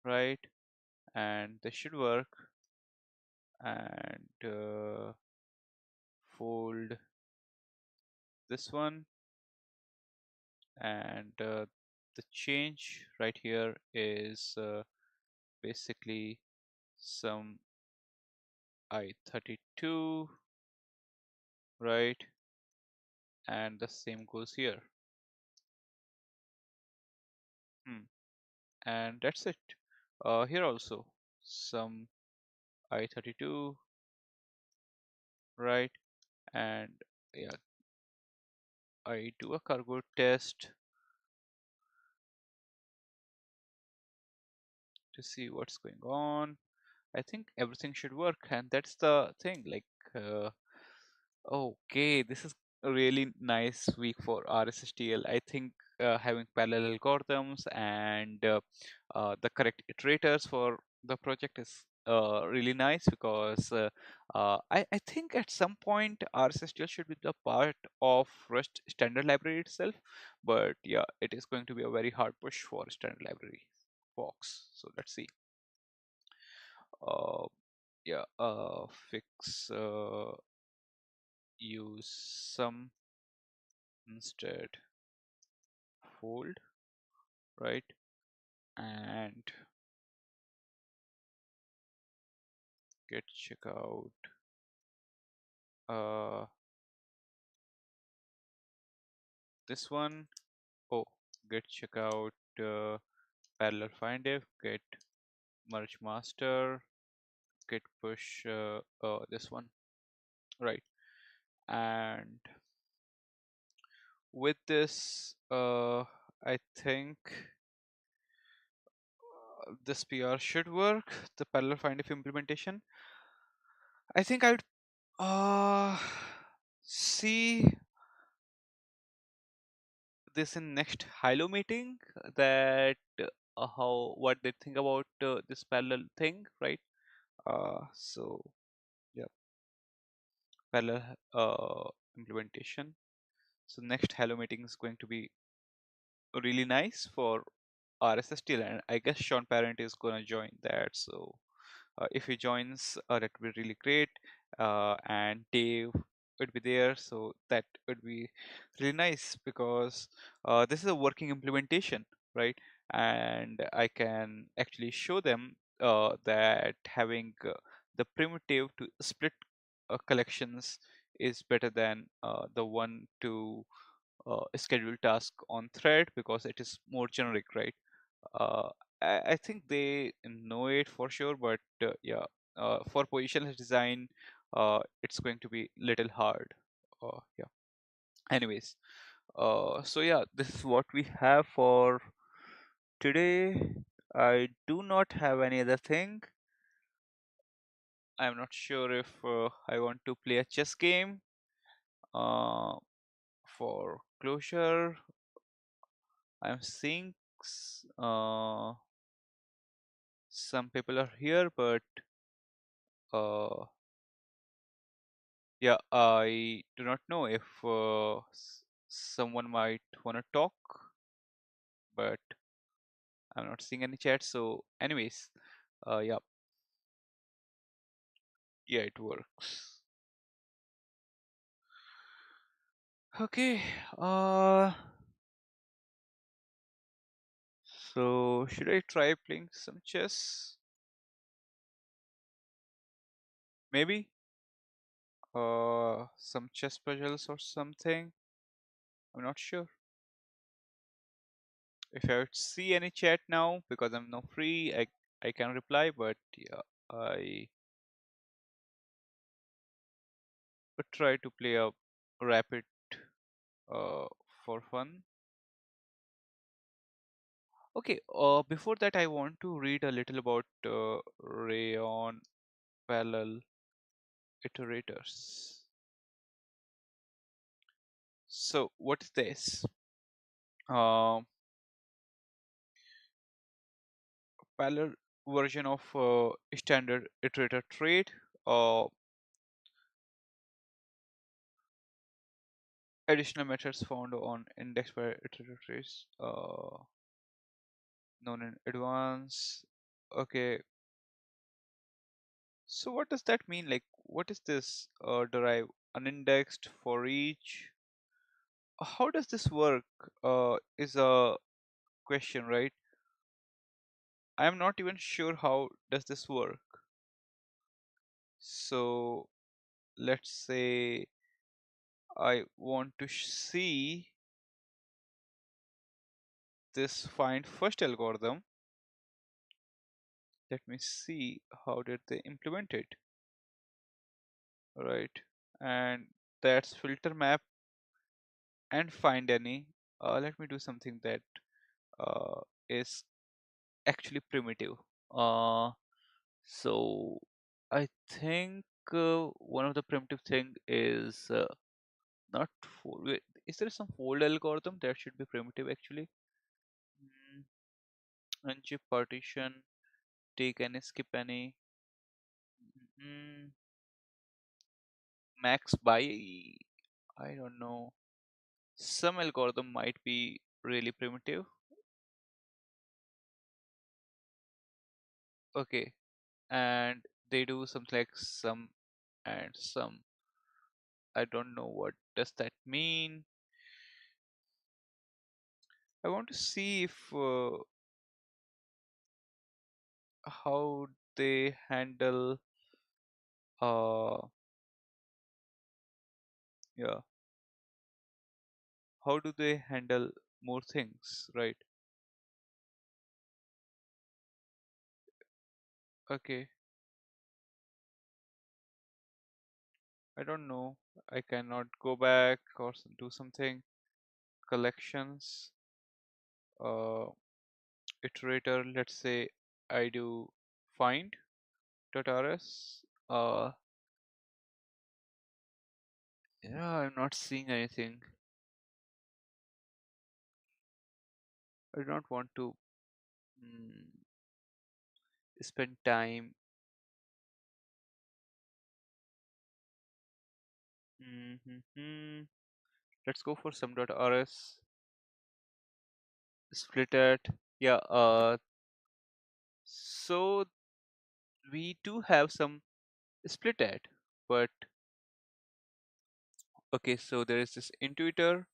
Speaker 1: right? And this should work. And fold this one, and the change right here is basically some I32, right? And the same goes here. Hmm. And that's it. Here also some I32, right? And yeah, I do a cargo test to see what's going on. I think everything should work, and that's the thing. Like, okay, this is a really nice week for rs-stl. I think having parallel algorithms and the correct iterators for the project is really nice because I think at some point rs-stl should be the part of Rust standard library itself. But yeah, it is going to be a very hard push for standard library folks. So let's see. Uh, yeah, fix use some instead fold, right? And get checkout. Uh, this one. Oh, get checkout. Parallel find if get merge master. Get push. This one, right? And with this, I think this PR should work. The parallel find if implementation. I think I would see this in next Hilo meeting that how what they think about this parallel thing, right? So yeah, parallel implementation. So next Hilo meeting is going to be really nice for rs-stl, and I guess Sean Parent is gonna join that. So if he joins, that would be really great. And Dave would be there, so that would be really nice because this is a working implementation, right? And I can actually show them that having the primitive to split collections is better than the one to schedule task on thread because it is more generic, right? uh, I think they know it for sure, but yeah, for positionless design, it's going to be little hard. Yeah. Anyways, so yeah, this is what we have for today. I do not have any other thing. I'm not sure if I want to play a chess game uh, for closure. I'm seeing some people are here, but uh, Yeah, I do not know if someone might want to talk, but I'm not seeing any chat. So, anyways, yeah, yeah, it works. Okay, uh, so should I try playing some chess? Maybe, some chess puzzles or something. I'm not sure. If I would see any chat now, because I'm now free, I can reply. But yeah, I would try to play a rapid uh for fun. Okay, before that, I want to read a little about rayon parallel iterators. So, what is this? Um, Parallel version of standard iterator trade. Uh, Additional methods found on index by iterator trades. Known in advance. Okay, so what does that mean? Like, what is this? Derive unindexed for each. How does this work? Is a question, right? I am not even sure how does this work. So let's say I want to see this find first algorithm. Let me see how did they implement it, right? And that's filter map and find any. Let me do something that uh, is actually primitive. Uh, so I think one of the primitive thing is not fold. Wait, is there some fold algorithm that should be primitive actually? Mm, unchip partition, take any, skip any. Mm, max by, I don't know. Some algorithm might be really primitive. Okay, and they do something like some and some. I don't know what does that mean. I want to see if how they handle uh yeah, how do they handle more things, right? Okay, I don't know. I cannot go back or do something. Collections, uh, iterator. Let's say I do find rs. Yeah, I'm not seeing anything. I do not want to mm, spend time. Let's go for some rs. Split it. Yeah. So we do have some split at, but okay. So there is this intuitor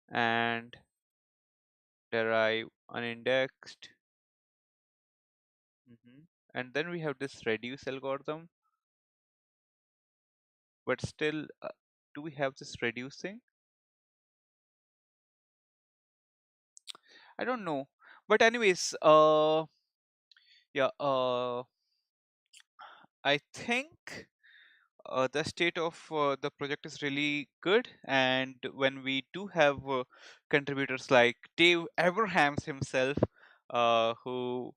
Speaker 1: and derive unindexed. And then we have this reduce algorithm, but still, do we have this reducing? I don't know. But anyways, yeah, I think the state of the project is really good, and when we do have contributors like Dave Abrahams himself, who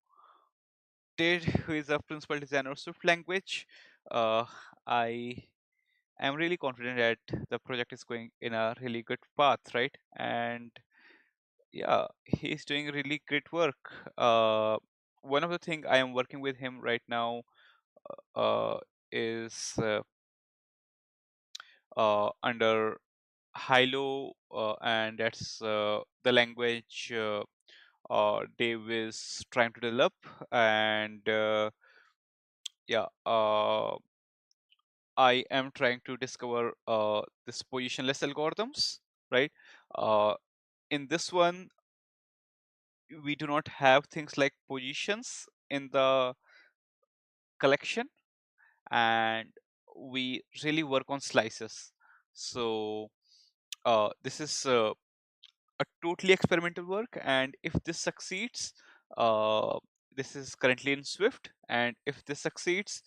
Speaker 1: who is a principal designer of Swift language, uh, I am really confident that the project is going in a really good path, right? And yeah, he's doing really great work. One of the thing I am working with him right now uh, is under Hilo, and that's the language Dave is trying to develop. And yeah, I am trying to discover this positionless algorithms, right? Uh, in this one, we do not have things like positions in the collection, and we really work on slices. So this is a totally experimental work, and if this succeeds, uh, this is currently in Swift, and if this succeeds,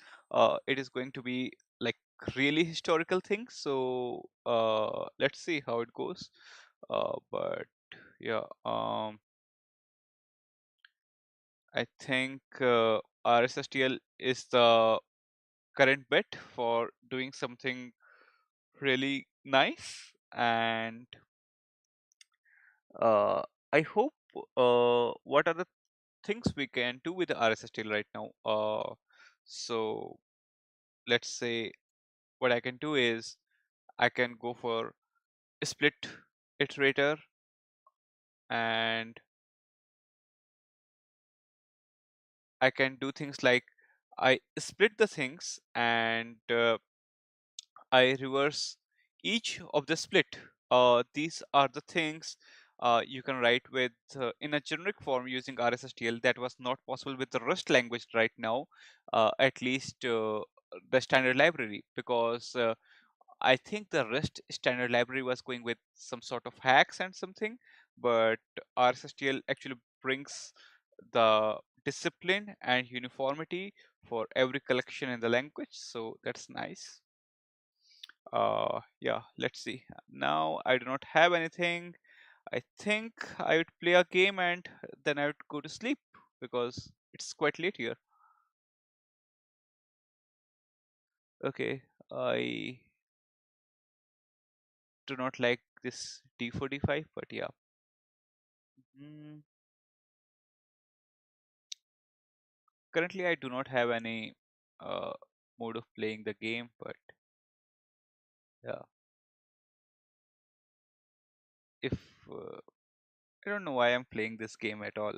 Speaker 1: it is going to be like really historical thing. So let's see how it goes. But yeah, I think rs-stl is the current bet for doing something really nice. And uh, I hope, what are the things we can do with the rs-stl right now? So let's say what I can do is I can go for a split iterator, and I can do things like I split the things, and I reverse each of the split. These are the things you can write with in a generic form using rs-stl that was not possible with the Rust language right now, at least the standard library, because I think the Rust standard library was going with some sort of hacks and something, but rs-stl actually brings the discipline and uniformity for every collection in the language, so that's nice. Yeah, let's see. Now I do not have anything. I think I would play a game and then I would go to sleep because it's quite late here. Okay, I do not like this d4 d5, but yeah. Mm, currently I do not have any uh, mode of playing the game, but yeah, if I don't know why I'm playing this game at all.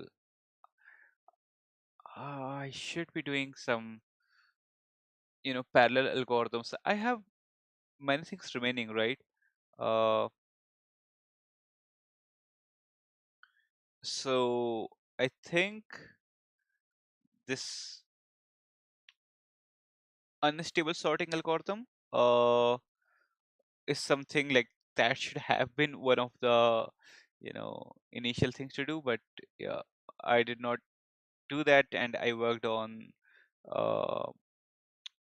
Speaker 1: I should be doing some, parallel algorithms. I have many things remaining, right? Uh, so I think this unstable sorting algorithm is something like that should have been one of the initial things to do, but yeah, I did not do that, and I worked on uh,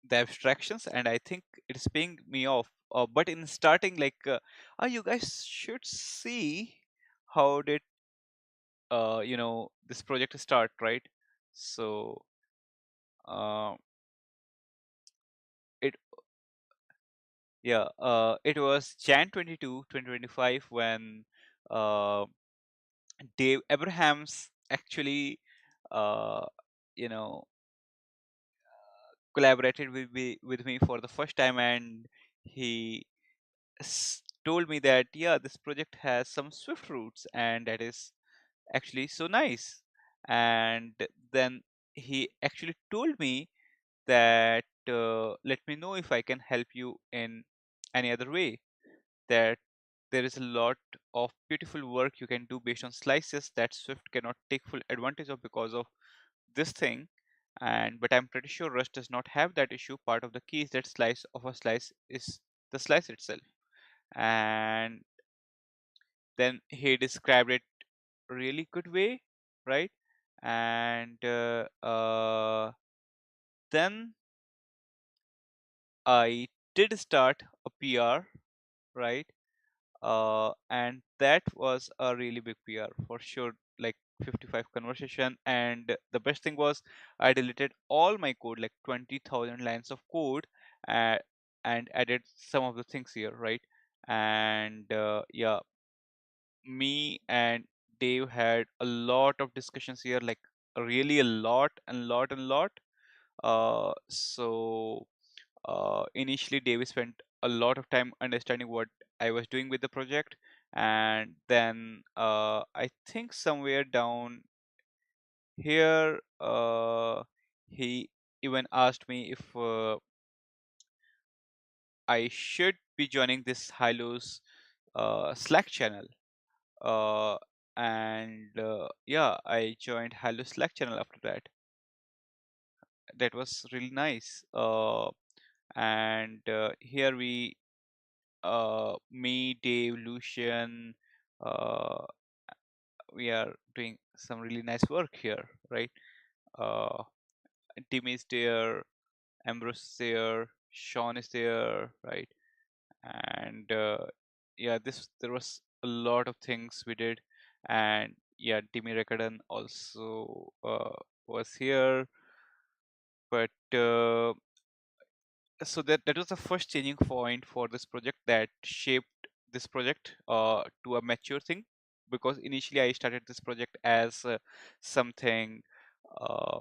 Speaker 1: the abstractions, and I think it's paying me off. But in starting, like, you guys should see how did this project start, right? So uh, it yeah, it was Jan 22, 2025 when uh, Dave Abrahams actually uh, you know collaborated with me for the first time, and he told me that yeah, this project has some Swift roots, and that is actually so nice. And then he actually told me that let me know if I can help you in any other way, that there is a lot of beautiful work you can do based on slices that Swift cannot take full advantage of because of this thing. And but I'm pretty sure Rust does not have that issue. Part of the key is that slice of a slice is the slice itself. And then he described it really good way, right? And then I did start a PR, right? And that was a really big PR for sure, like 55 conversation. And the best thing was I deleted all my code, like 20,000 lines of code, uh, and added some of the things here, right? And yeah, me and Dave had a lot of discussions here, like really a lot and lot. So initially Dave spent a lot of time understanding what I was doing with the project. And then I think somewhere down here, he even asked me if I should be joining this Hilo's Slack channel. Uh, and yeah, I joined Hilo Slack channel after that. That was really nice. And here me, Dave, Lucian, uh, we are doing some really nice work here, right? Uh, Tim is there, Ambrose is there, Sean is there, right? And yeah, this there was a lot of things we did. And yeah, Dimi Rekadan also was here. But so that was the first changing point for this project that shaped this project to a mature thing. Because initially I started this project as something uh,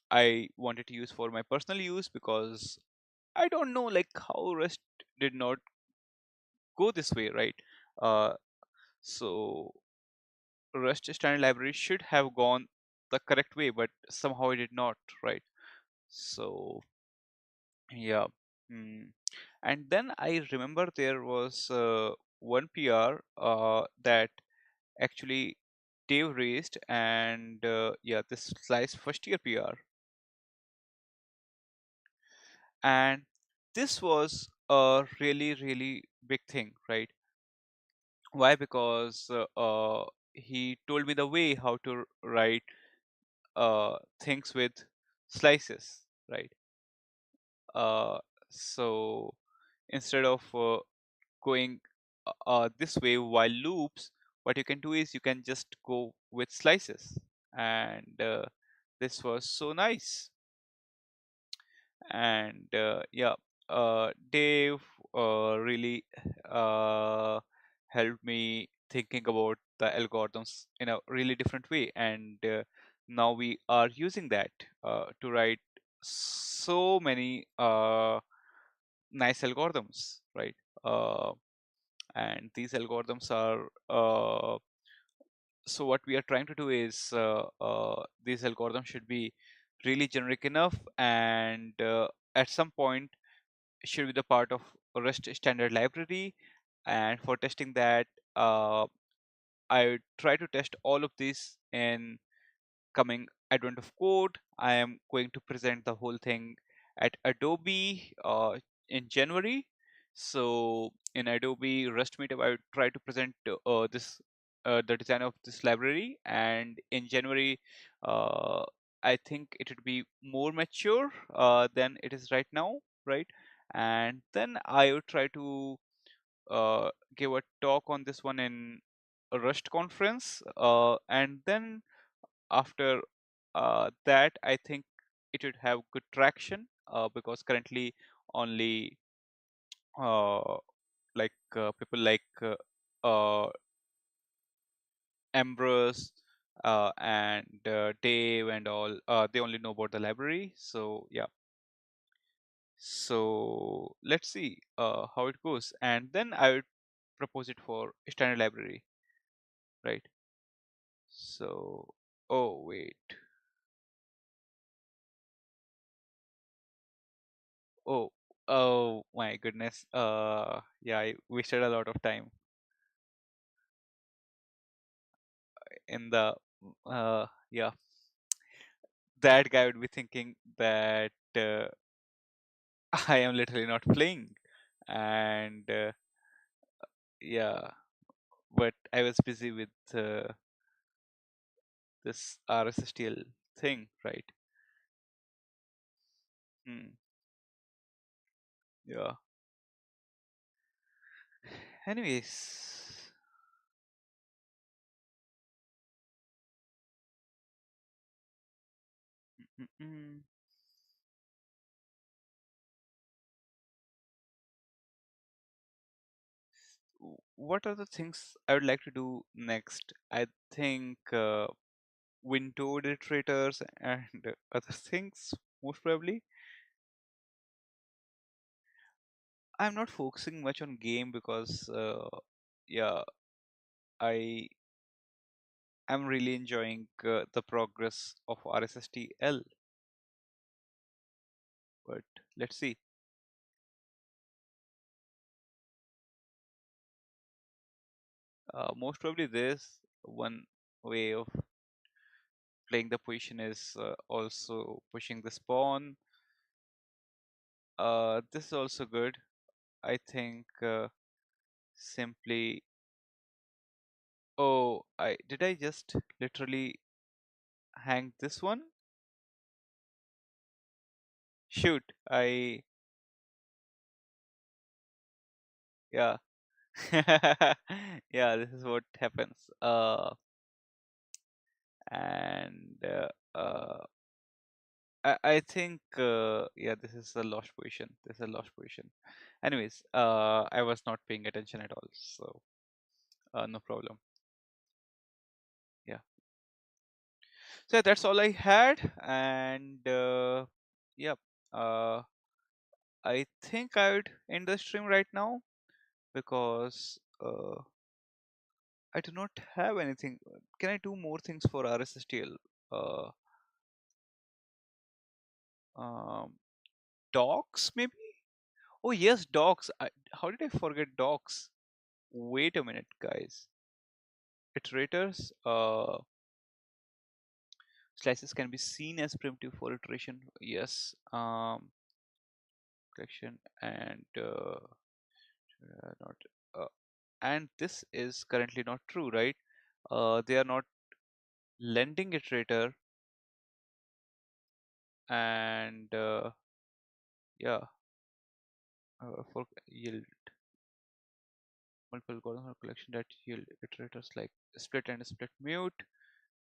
Speaker 1: I wanted to use for my personal use, because I don't know like how Rust did not go this way, right? uh, so Rust standard library should have gone the correct way, but somehow it did not, right? So yeah. mm. And then I remember there was one PR that actually Dave raised. And yeah, this slice first year PR. And this was a really really big thing, right? Why? Because he told me the way how to write things with slices, right? uh, so instead of going this way while loops, what you can do is you can just go with slices. And this was so nice. And yeah, Dave really uh, helped me thinking about the algorithms in a really different way. And now we are using that to write so many nice algorithms, right? uh, and these algorithms are so what we are trying to do is these algorithms should be really generic enough, and at some point should be the part of REST standard library. And for testing that, uh, I try to test all of this in coming advent of code. I am going to present the whole thing at Adobe in January. So in Adobe Rust Meetup, I would try to present this the design of this library. And in January, uh, I think it would be more mature than it is right now, right? And then I would try to give a talk on this one in a Rust conference, and then after that, I think it would have good traction, because currently only uh, people like uh, Ambrose and Dave and all, they only know about the library. So yeah, so let's see how it goes, and then I would propose it for standard library, right? So, oh wait, oh, oh my goodness, yeah, I wasted a lot of time in the yeah, that guy would be thinking that I am literally not playing. And yeah, but I was busy with this rs-stl thing, right? Hmm. Yeah, anyways. Mm-mm. What are the things I would like to do next? I think window iterators and other things, most probably. I'm not focusing much on game because yeah, I am really enjoying the progress of rs-stl, but let's see. Most probably this one way of playing the position is also pushing the spawn. This is also good. I think simply. Oh, I just literally hang this one? Shoot, yeah. Yeah, this is what happens. And I think yeah, this is a lost position. This is a lost position. Anyways, I was not paying attention at all, so no problem. Yeah. So yeah, that's all I had, and yeah, uh, I think I would end the stream right now because I do not have anything. Can I do more things for rs-stl? Uh, um, docs maybe? Oh yes, docs. How did I forget docs? Wait a minute, guys. Iterators. Slices can be seen as primitive for iteration. Yes. Collection and not. Uh, and this is currently not true, right? They are not lending iterator, and yeah, for yield multiple columns or collection that yield iterators like split and split mute.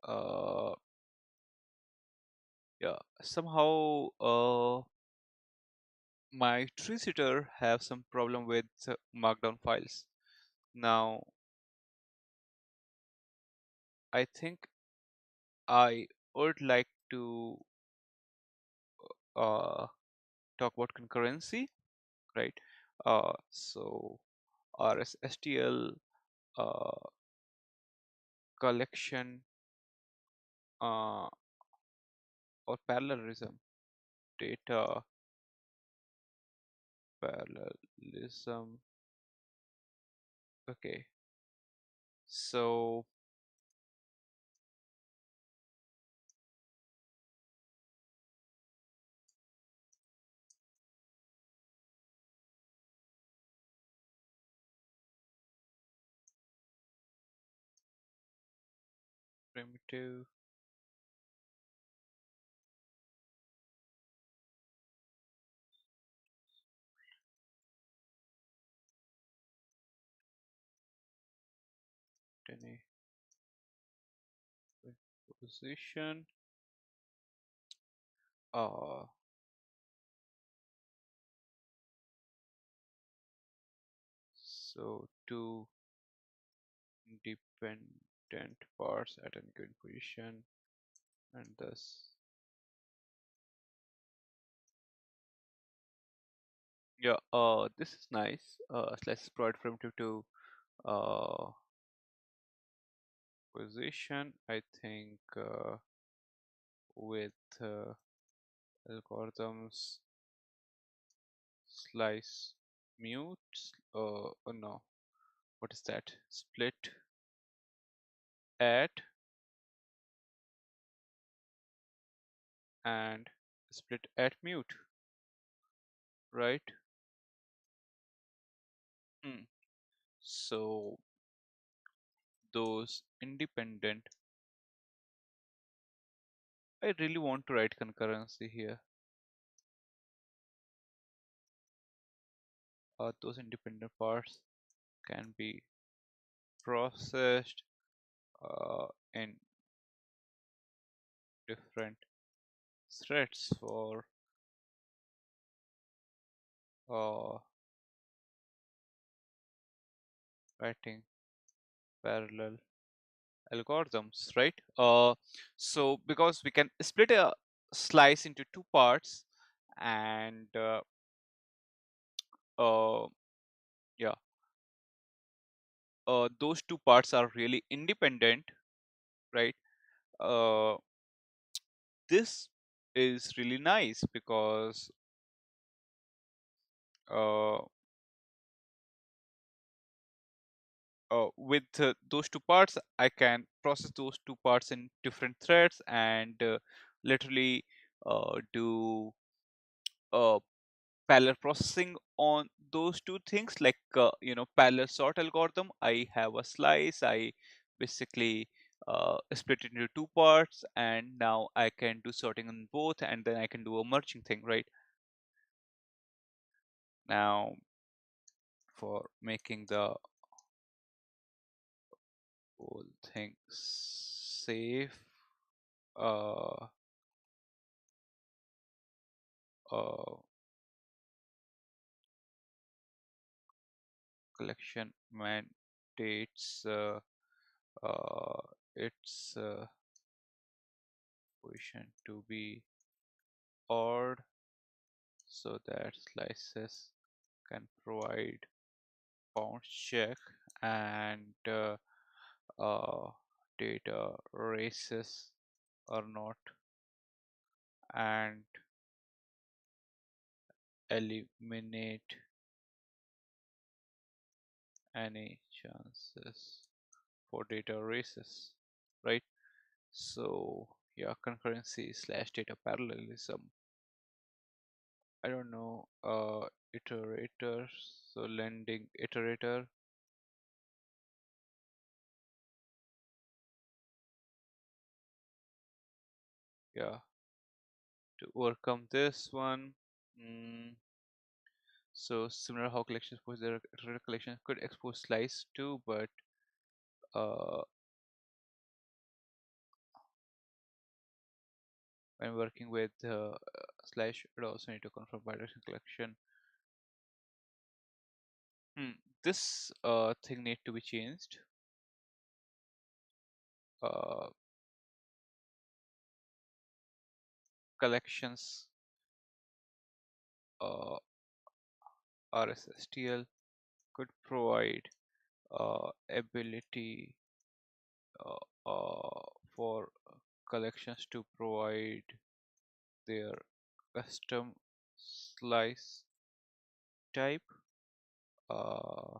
Speaker 1: Uh, yeah, somehow my tree sitter have some problem with markdown files. Now I think I would like to uh, talk about concurrency, right? So rs-stl uh, collection uh, or parallelism data parallelism. Okay, so primitive any position. Uh, so two independent parts at any given position, and thus yeah. This is nice. Let's provide primitive to uh position. I think with algorithms slice mute. Oh no, what is that? Split add and split at mute, right? Hmm. So those independent, I really want to write concurrency here. Those independent parts can be processed in different threads for uh, writing parallel algorithms, right? So because we can split a slice into two parts, and uh, yeah, those two parts are really independent, right? Uh, this is really nice because uh, with those two parts, I can process those two parts in different threads and literally do uh, parallel processing on those two things, like parallel sort algorithm. I have a slice, I basically split it into two parts, and now I can do sorting on both, and then I can do a merging thing, right? Now, for making the whole thing safe, uh, uh, collection mandates uh, its position to be odd so that slices can provide bounce check, and uh, data races or not, and eliminate any chances for data races, right? So yeah, concurrency slash data parallelism. I don't know, iterators, so lending iterator, yeah, to overcome this one. mm, so similar how collections expose their iterator collection could expose slice too, but uh, when working with slash, it also need to confirm bidirectional collection. This thing need to be changed. uh, Collections uh, rs-stl could provide ability uh, for collections to provide their custom slice type, uh,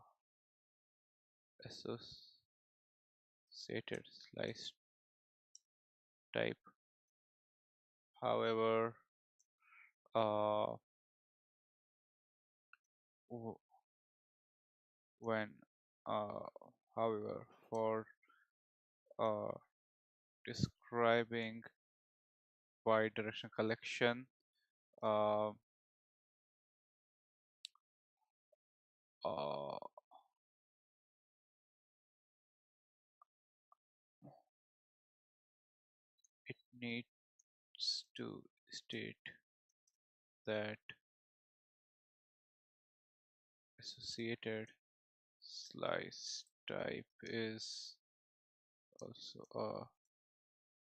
Speaker 1: associated slice type. However, uh, w- when uh, however, for uh, describing bidirectional collection, uh, uh, it needs to state that associated slice type is also a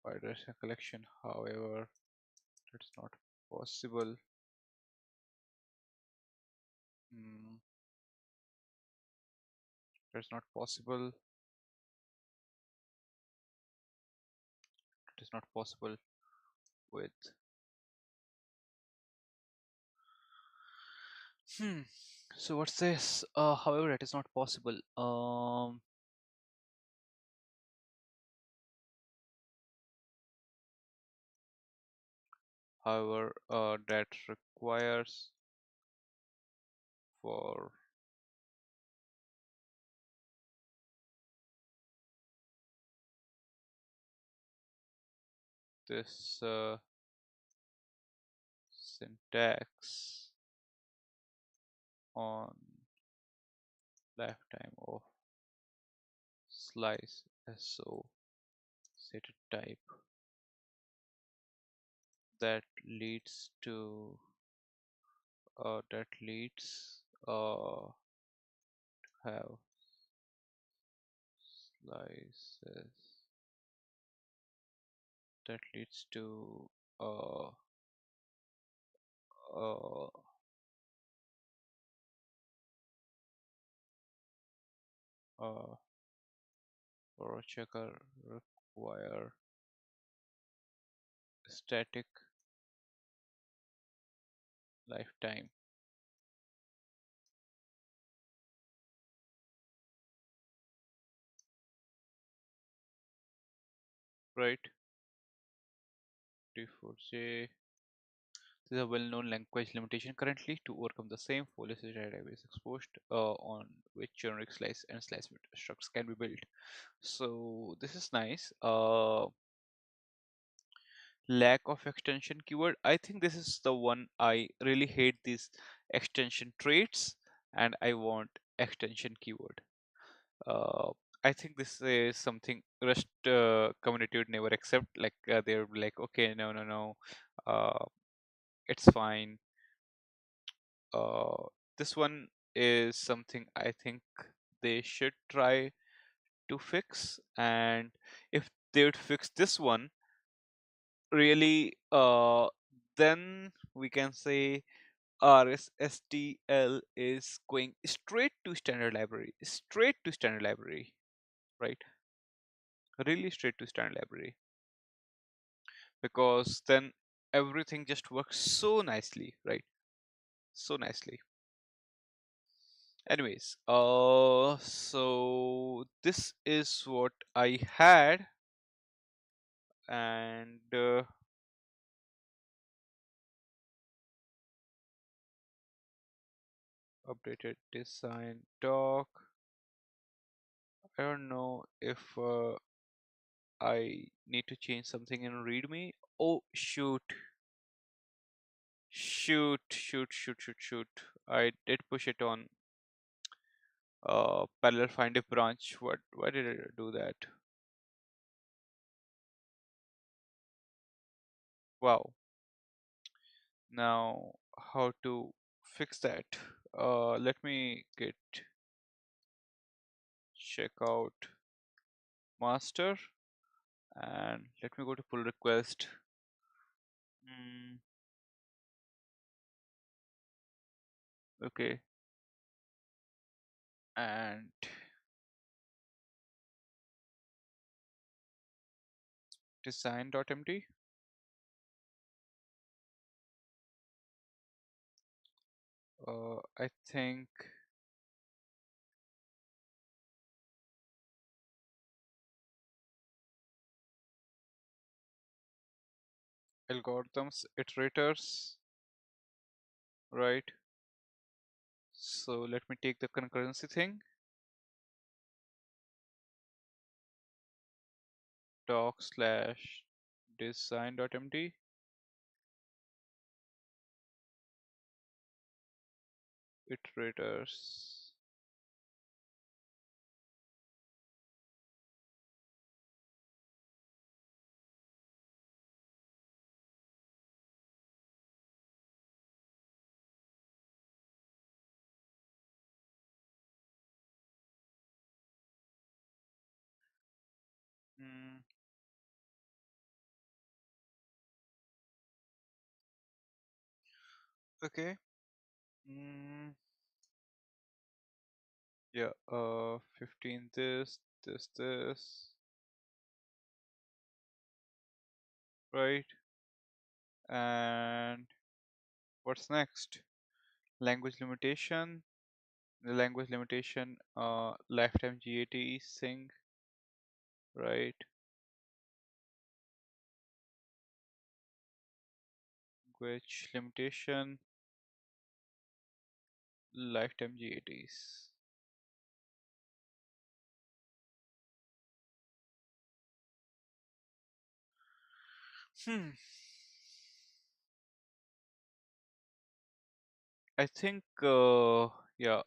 Speaker 1: bidirectional collection. However, that's not possible. Mm, that's not possible. It is not possible with. Hmm. So what's this? However, it is not possible. However, that requires for this syntax on lifetime of slice so set a type that leads to that leads have slices that leads to uh, uh, uh, for a checker require static lifetime, right? D4J. This is a well-known language limitation currently. To overcome the same, Foley database exposed on which generic slice and slice structures can be built. So this is nice. Lack of extension keyword. I think this is the one I really hate, these extension traits, and I want extension keyword. Uh, I think this is something Rust community would never accept. Like they're like, okay, no, no, no, it's fine. Uh, this one is something I think they should try to fix, and if they would fix this one, really, then we can say rs-stl is going straight to standard library, right? Really straight to standard library, because then everything just works so nicely, right? So nicely. Anyways, so this is what I had, and updated design doc. I don't know if I need to change something in README. Oh, shoot. I did push it on parallel find if branch. Why did I do that? Wow. Now, how to fix that? Let me get check out master, and let me go to pull request. Mm, okay, and design.md. I think algorithms, iterators, right? So let me take the concurrency thing. Doc slash design.md. Iterators. Mm, okay. Mm, yeah. 15 this, right? And what's next? Language limitation. The language limitation, lifetime GAT sync, right? Language limitation, lifetime GATs. Hmm. I think, yeah.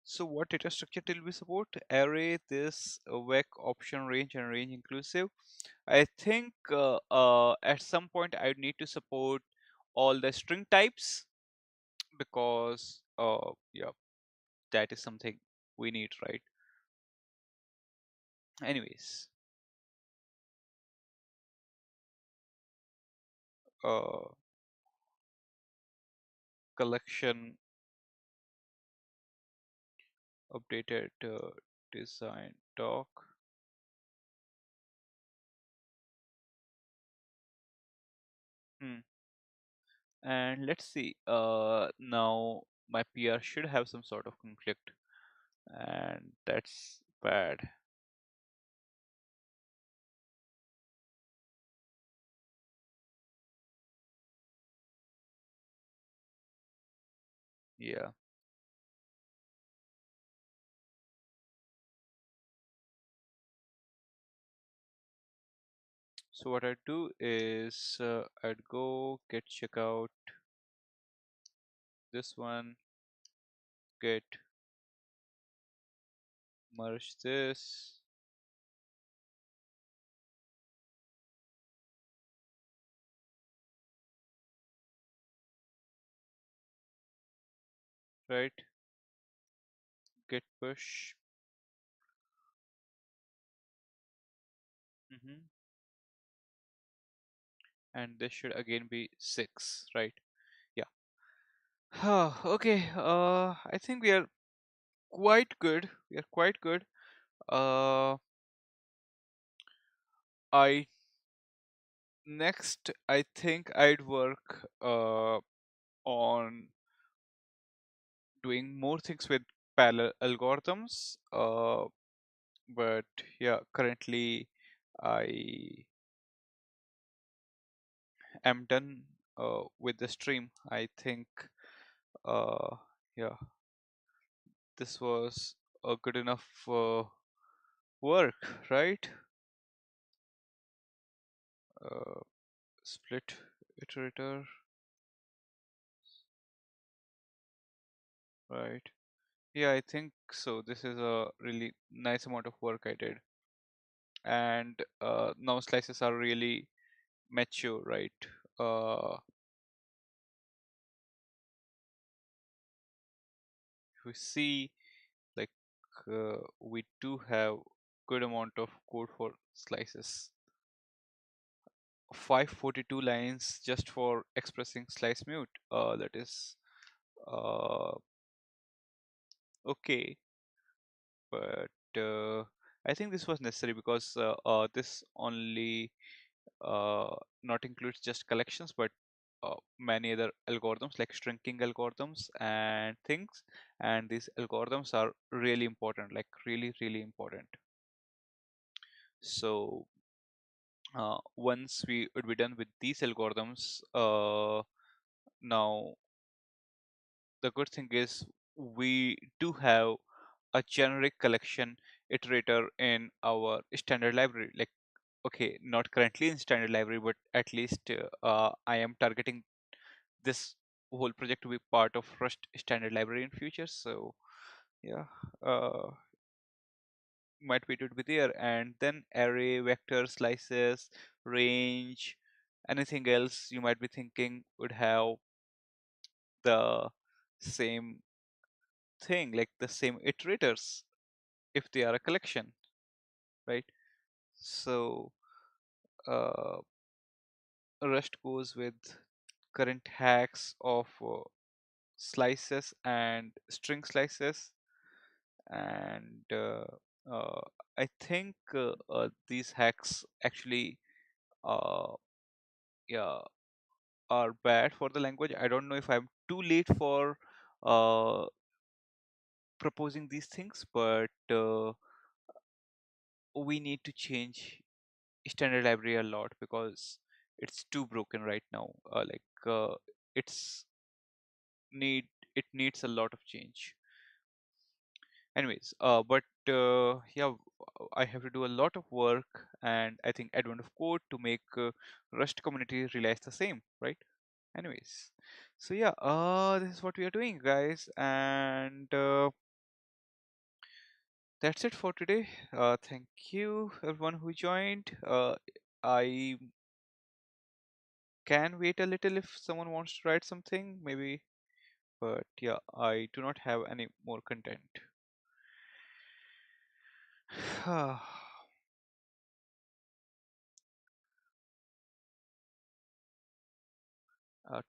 Speaker 1: So what data structure will we support? Array, this, vec, option, range, and range inclusive. I think at some point I would need to support all the string types, because yeah, that is something we need, right? Anyways, uh, collection updated design doc. Hmm. And let's see. Now my PR should have some sort of conflict, and that's bad. Yeah. So what I'd do is I'd go get check out this one, get merge this, right? Get push. Hmm. And this should again be 6, right? Yeah. Okay. I think we are quite good. We are quite good. Uh, I next I think I'd work on doing more things with parallel algorithms. But yeah, currently I am done with the stream. I think uh, yeah, this was a good enough work, right? Uh, split iterator, right? Yeah, I think so. This is a really nice amount of work I did, and now slices are really mature, right? Uh, if we see, like, we do have good amount of code for slices. 542 lines just for expressing slice mute. That is uh, okay, but I think this was necessary because this only not includes just collections, but many other algorithms like shrinking algorithms and things. And these algorithms are really important, like really, really important. So once we would be done with these algorithms, now the good thing is we do have a generic collection iterator in our standard library. Like, okay, not currently in standard library, but at least I am targeting this whole project to be part of Rust standard library in future. So yeah, uh, might be it would be there, and then array, vector, slices, range, anything else you might be thinking would have the same thing, like the same iterators if they are a collection, right? So uh, Rust goes with current hacks of slices and string slices, and uh, I think these hacks actually uh, yeah, are bad for the language. I don't know if I'm too late for uh, proposing these things, but we need to change standard library a lot because it's too broken right now. It's need it needs a lot of change. Anyways, but yeah, I have to do a lot of work, and I think advent of code to make Rust community realize the same, right? Anyways, so yeah, this is what we are doing, guys, and that's it for today. Thank you everyone who joined. I can wait a little if someone wants to write something, maybe, but yeah, I do not have any more content.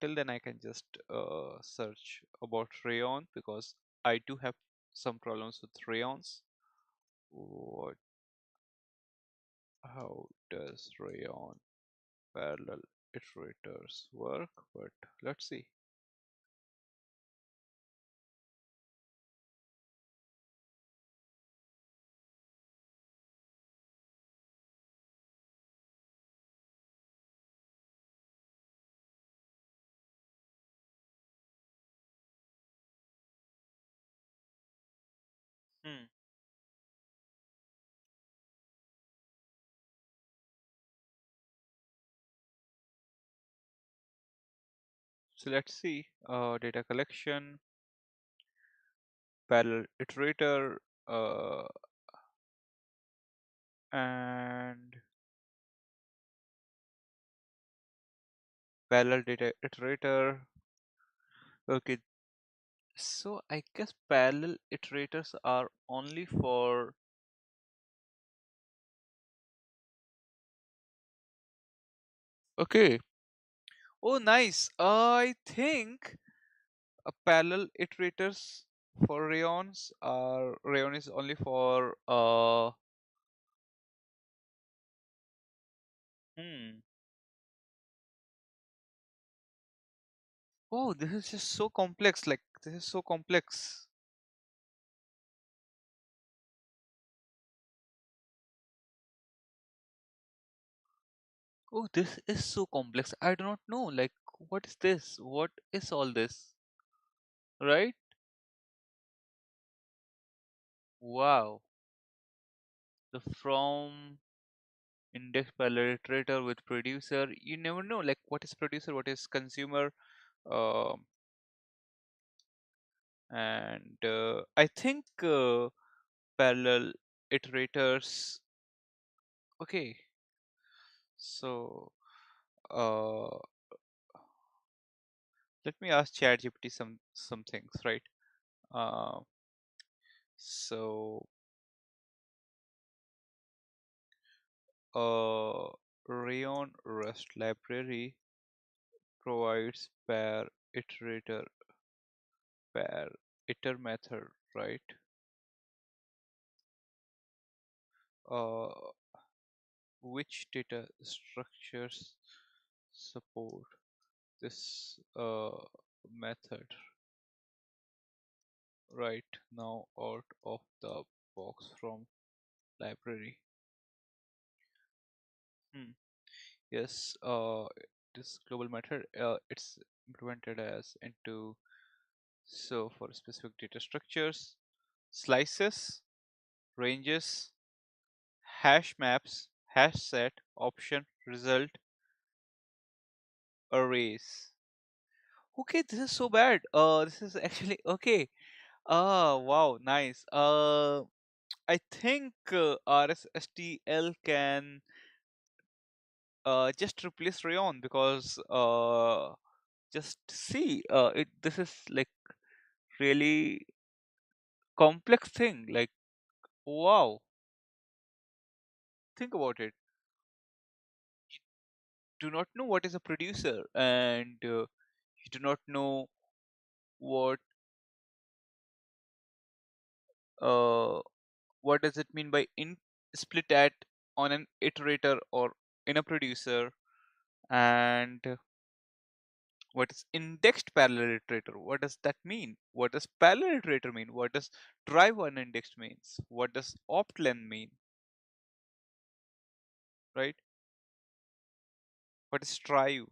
Speaker 1: Till then, I can just search about rayon because I do have some problems with rayons. What? How does rayon parallel iterators work? But let's see. Hmm. So let's see. Data collection, parallel iterator, and parallel data iterator. Okay, so I guess parallel iterators are only for. Okay. Oh, nice. I think a parallel iterators for rayons are rayon is only for hmm. Oh, this is just so complex. Like this is so complex. Oh, this is so complex. I do not know. Like, what is this? What is all this? Right? Wow. The from index parallel iterator with producer. You never know. Like, what is producer? What is consumer? Um, and I think parallel iterators. Okay. So, uh, let me ask ChatGPT some things, right? Uh, so, Rayon Rust library provides pair iter method, right? Uh, which data structures support this method? Right now, out of the box from library. Hmm. Yes, this global method, it's implemented as into so for specific data structures, slices, ranges, hash maps, hash set, option, result, arrays. Okay, this is so bad. This is actually okay. Wow, nice. I think rs-stl can just replace rayon because just see it. This is like really complex thing. Like wow, think about it. Do not know what is a producer, and you do not know what uh, what does it mean by in split at on an iterator or in a producer, and what is indexed parallel iterator? What does that mean? What does parallel iterator mean? What does drive unindexed means? What does optlen mean? Right? What is strive?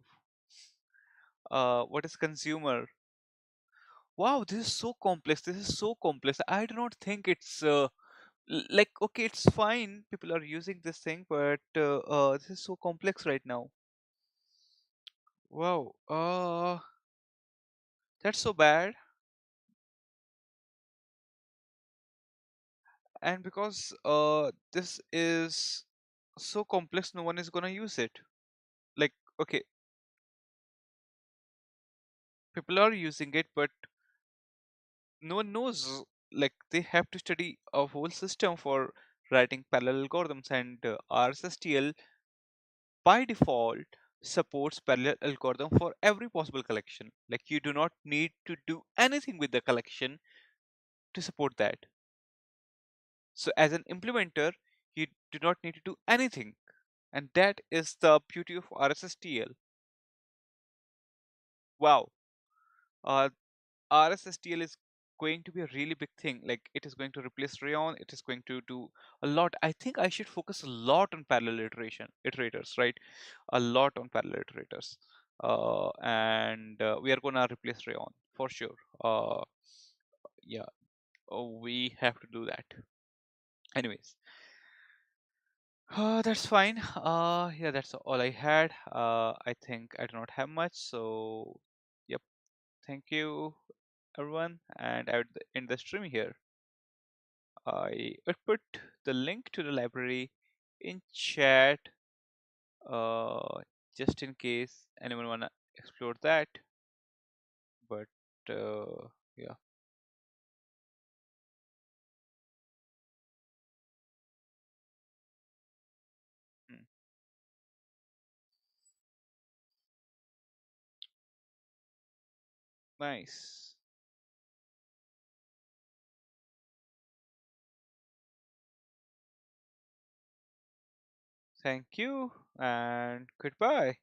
Speaker 1: What is consumer? Wow, this is so complex. This is so complex. I do not think it's like okay, it's fine. People are using this thing, but this is so complex right now. Wow, that's so bad. And because this is so complex, no one is gonna use it. Like okay, people are using it, but no one knows. Like they have to study a whole system for writing parallel algorithms, and rs-stl by default supports parallel algorithm for every possible collection. Like you do not need to do anything with the collection to support that. So as an implementer, you do not need to do anything. And that is the beauty of rs-stl. Wow. Uh, rs-stl is going to be a really big thing. Like it is going to replace rayon. It is going to do a lot. I think I should focus a lot on parallel iterators, right? A lot on parallel iterators. And we are gonna replace rayon for sure. Yeah, we have to do that. Anyways, that's fine. Yeah, that's all I had. I think I do not have much. So, yep. Thank you, everyone. And I would end the stream here. I would put the link to the library in chat, uh, just in case anyone wanna explore that. But yeah. Hmm. Nice. Thank you and goodbye.